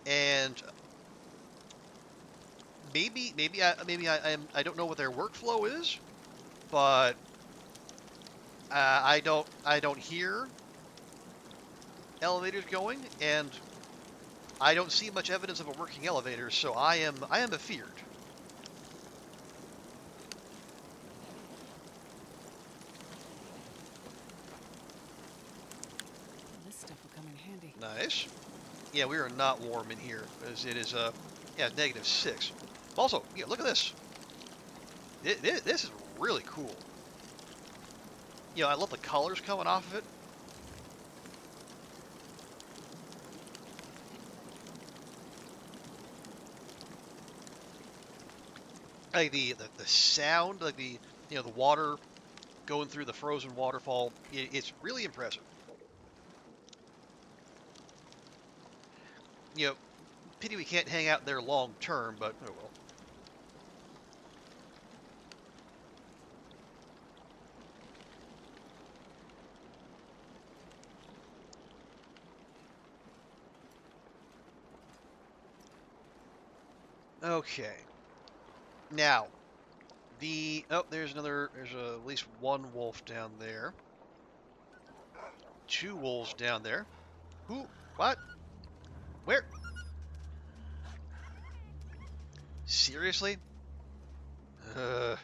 And maybe I don't know what their workflow is, but I don't hear elevators going, and I don't see much evidence of a working elevator, so I am afeared. This stuff will come in handy. Nice. Yeah, we are not warm in here, as it is yeah, -6. Also, yeah, look at this. This is really cool. I love the colors coming off of it. Like the sound, like the water going through the frozen waterfall. It's really impressive. You know, Pity we can't hang out there long term, but oh well. Okay. Now, there's at least one wolf down there. Two wolves down there. Who? What? Where? Seriously? Uh,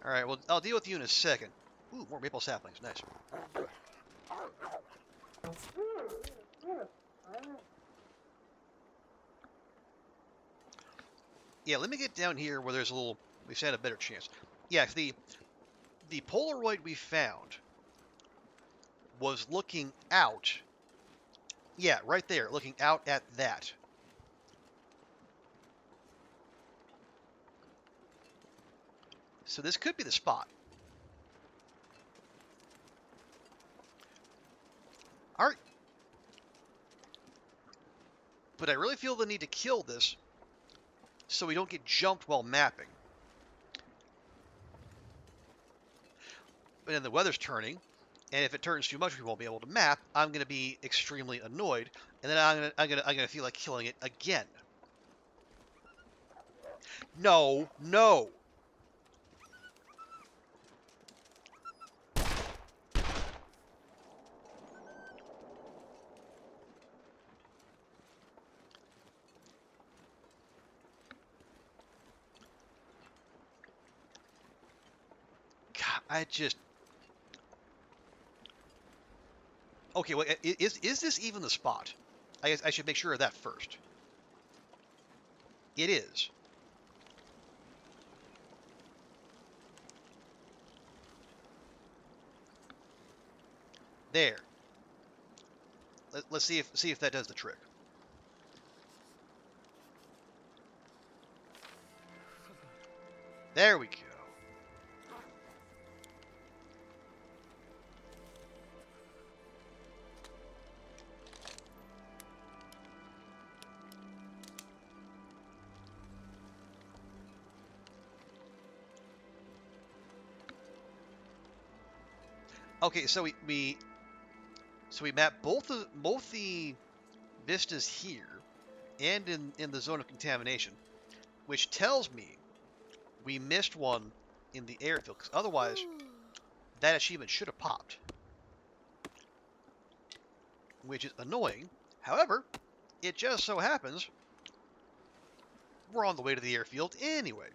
all right. Well, I'll deal with you in a second. Ooh, more maple saplings. Nice. Yeah, let me get down here where we stand a better chance. Yeah, the Polaroid we found was looking out. Yeah, right there, looking out at that. So this could be the spot. All right. But I really feel the need to kill this so we don't get jumped while mapping. And then the weather's turning, and if it turns too much, we won't be able to map. I'm going to be extremely annoyed, and then I'm gonna feel like killing it again. No, no. God, I just. Okay, well, is this even the spot? I guess I should make sure of that first. It is. There. Let's see if that does the trick. There we go. Okay, so we map both the vistas here and in the zone of contamination, which tells me we missed one in the airfield, because otherwise that achievement should have popped, which is annoying. However, it just so happens we're on the way to the airfield anyway.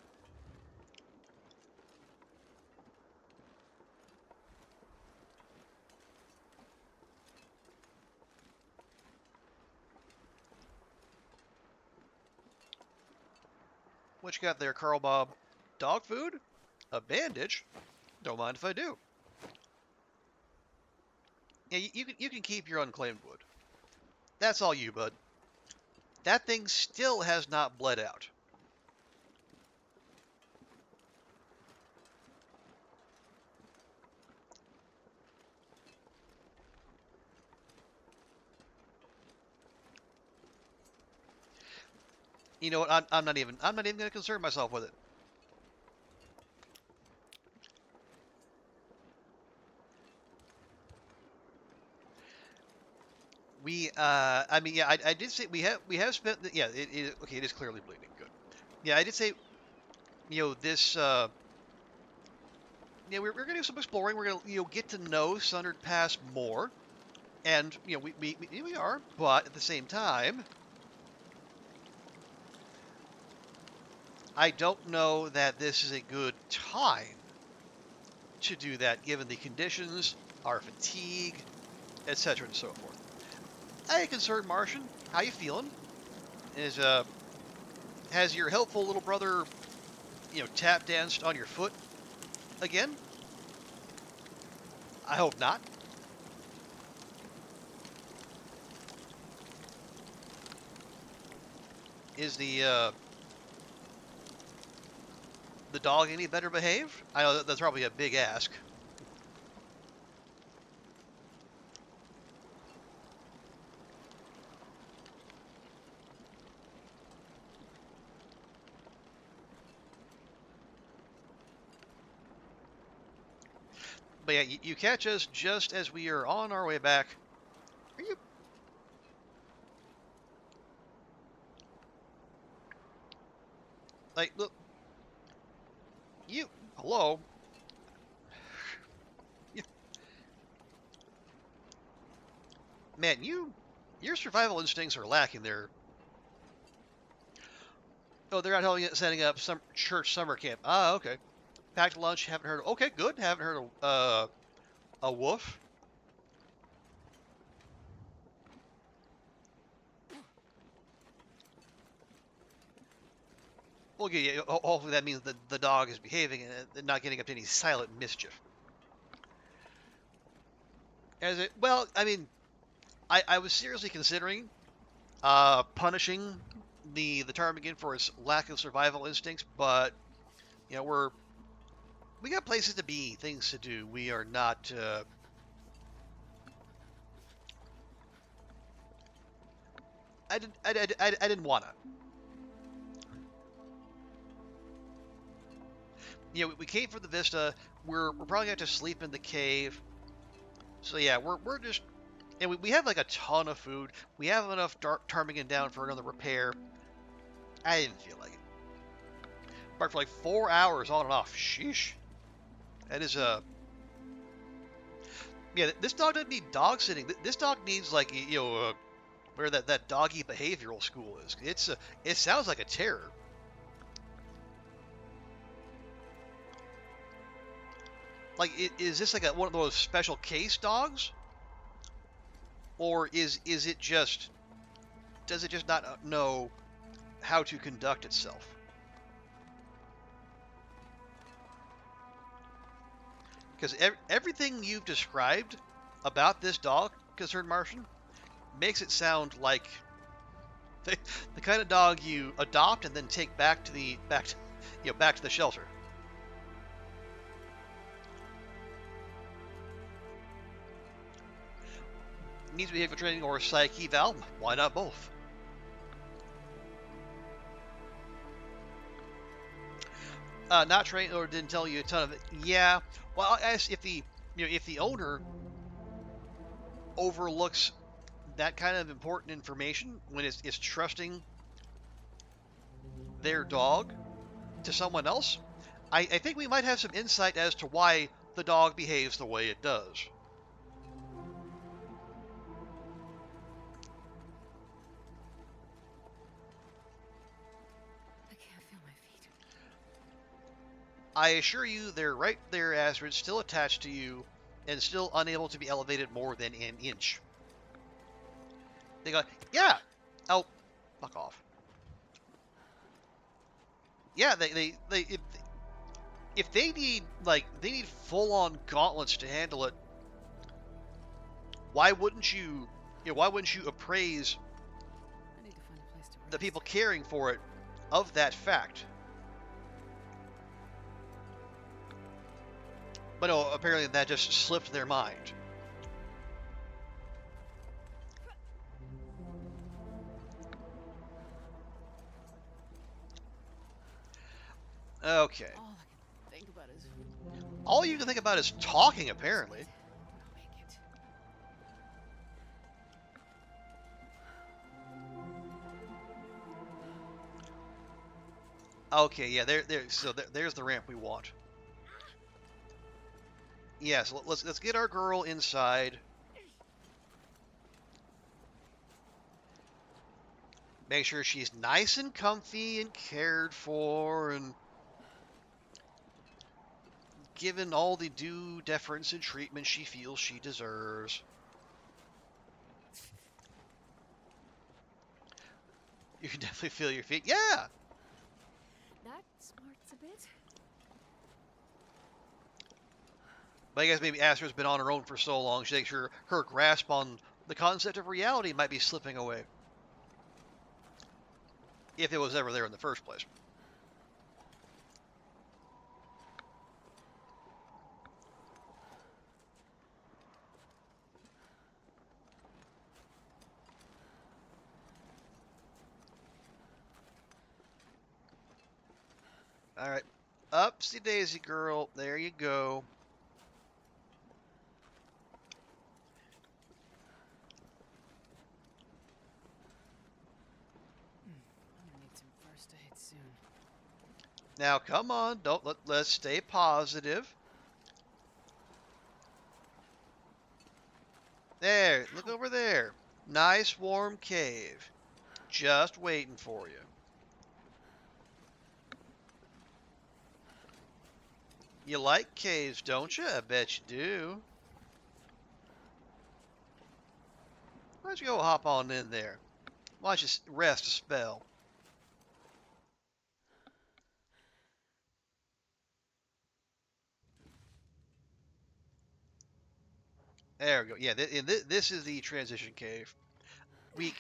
What you got there, Carl Bob? Dog food? A bandage? Don't mind if I do. Yeah, you can keep your unclaimed wood. That's all you, bud. That thing still has not bled out. You know what? I'm not even going to concern myself with it. I mean, yeah, I did say we have spent, yeah, okay, it is clearly bleeding. Good. Yeah, I did say, this, yeah, we're gonna do some exploring. We're gonna, get to know Sundered Pass more, and we are, but at the same time, I don't know that this is a good time to do that, given the conditions, our fatigue, etc. and so forth. Hey, concerned Martian, how you feeling? Has your helpful little brother, tap danced on your foot again? I hope not. Is the dog any better behaved? I know that's probably a big ask. But yeah, you catch us just as we are on our way back. Are you? Like, look, you. Hello. Man, your survival instincts are lacking there. Oh, they're out setting up some church summer camp. Ah, okay. Packed lunch. Haven't heard. Okay, good. Haven't heard a woof. Well, yeah, hopefully that means that the dog is behaving and not getting up to any silent mischief. Well, I mean, I was seriously considering punishing the ptarmigan for his lack of survival instincts, but we got places to be, things to do. We are not. I didn't wanna. we came from the vista. We're probably going to have to sleep in the cave. So yeah, we're just, and we have like a ton of food. We have enough ptarmigan down for another repair. I didn't feel like it. But for like 4 hours on and off. Sheesh. That is yeah. This dog doesn't need dog sitting. This dog needs like where that doggy behavioral school is. It sounds like a terror. Like, is this like one of those special case dogs, or is it just, does it just not know how to conduct itself? Because everything you've described about this dog, Concerned Martian, makes it sound like the kind of dog you adopt and then take back to the shelter. Needs behavioral training or psyche eval? Why not both? Not trained or didn't tell you a ton of it. Yeah. Well, if the owner overlooks that kind of important information when it's trusting their dog to someone else, I think we might have some insight as to why the dog behaves the way it does. I can't feel my feet. I assure you, they're right there, Astrid, still attached to you, and still unable to be elevated more than an inch. They go, yeah. Oh, fuck off. Yeah, if they need full-on gauntlets to handle it, why wouldn't you appraise I need to find a place to rest. the people caring for it of that fact? But no, apparently that just slipped their mind. Okay. All I can think about is All you can think about is talking, apparently. I'll make it. Okay, yeah, there's the ramp we want. Yeah, so let's get our girl inside. Make sure she's nice and comfy and cared for and given all the due deference and treatment she feels she deserves. You can definitely feel your feet. Yeah! That smarts a bit. But I guess maybe Astrid's been on her own for so long, she thinks her grasp on the concept of reality might be slipping away. If it was ever there in the first place. Alright. Upsy daisy, girl. There you go. I'm gonna need some first aid soon. Now, come on. Let's stay positive. There. Look over there. Nice warm cave. Just waiting for you. You like caves, don't you? I bet you do. Why don't you go hop on in there? Why don't you rest a spell? There we go. Yeah, this is the transition cave. Hurts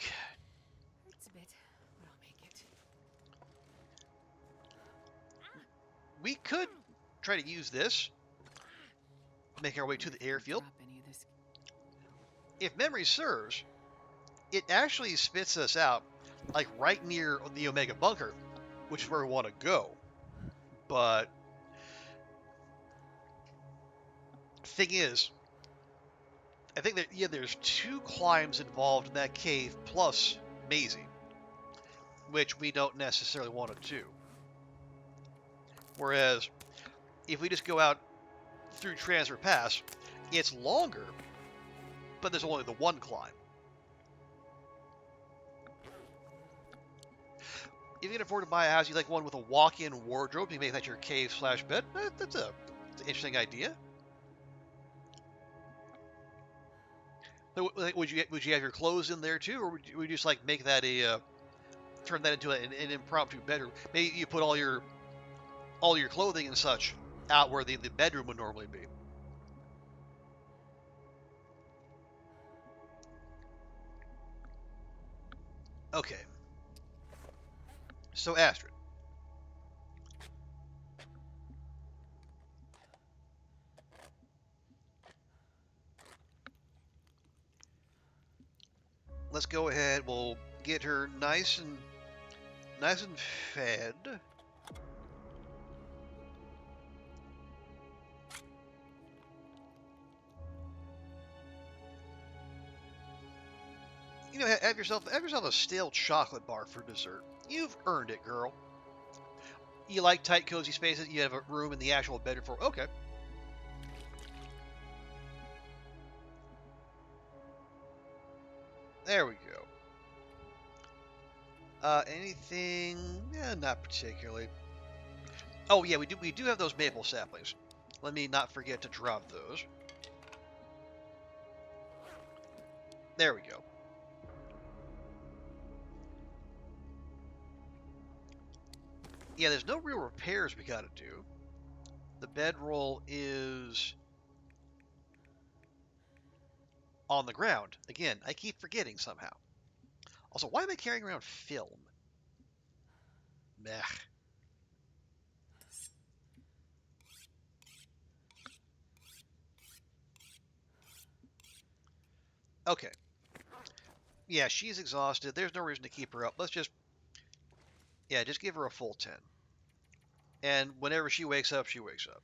a bit, but I'll make it. We could try to use this. Make our way to the airfield. Drop any of this. If memory serves, it actually spits us out like right near the Omega bunker, which is where we want to go. But Thing is, I think that, yeah, there's 2 climbs involved in that cave plus Maisie, which we don't necessarily want to do. Whereas, if we just go out through Transfer Pass, it's longer, but there's only the 1 climb. If you can afford to buy a house, you like one with a walk-in wardrobe, you make that your cave/bed. That's an interesting idea. So, would you have your clothes in there too, or would you just like make that turn that into an impromptu bedroom? Maybe you put all your clothing and such out where the bedroom would normally be. Okay. So Astrid, let's go ahead. We'll get her nice and fed. You know, have yourself a stale chocolate bar for dessert. You've earned it, girl. You like tight, cozy spaces. You have a room in the actual bedroom for. Okay. There we go. Anything? Yeah, not particularly. Oh yeah, we do have those maple saplings. Let me not forget to drop those. There we go. Yeah, there's no real repairs we gotta do. The bedroll is on the ground. Again, I keep forgetting somehow. Also, why am I carrying around film? Meh. Okay. Yeah, she's exhausted. There's no reason to keep her up. Let's just... Yeah, just give her a full 10. And whenever she wakes up, she wakes up.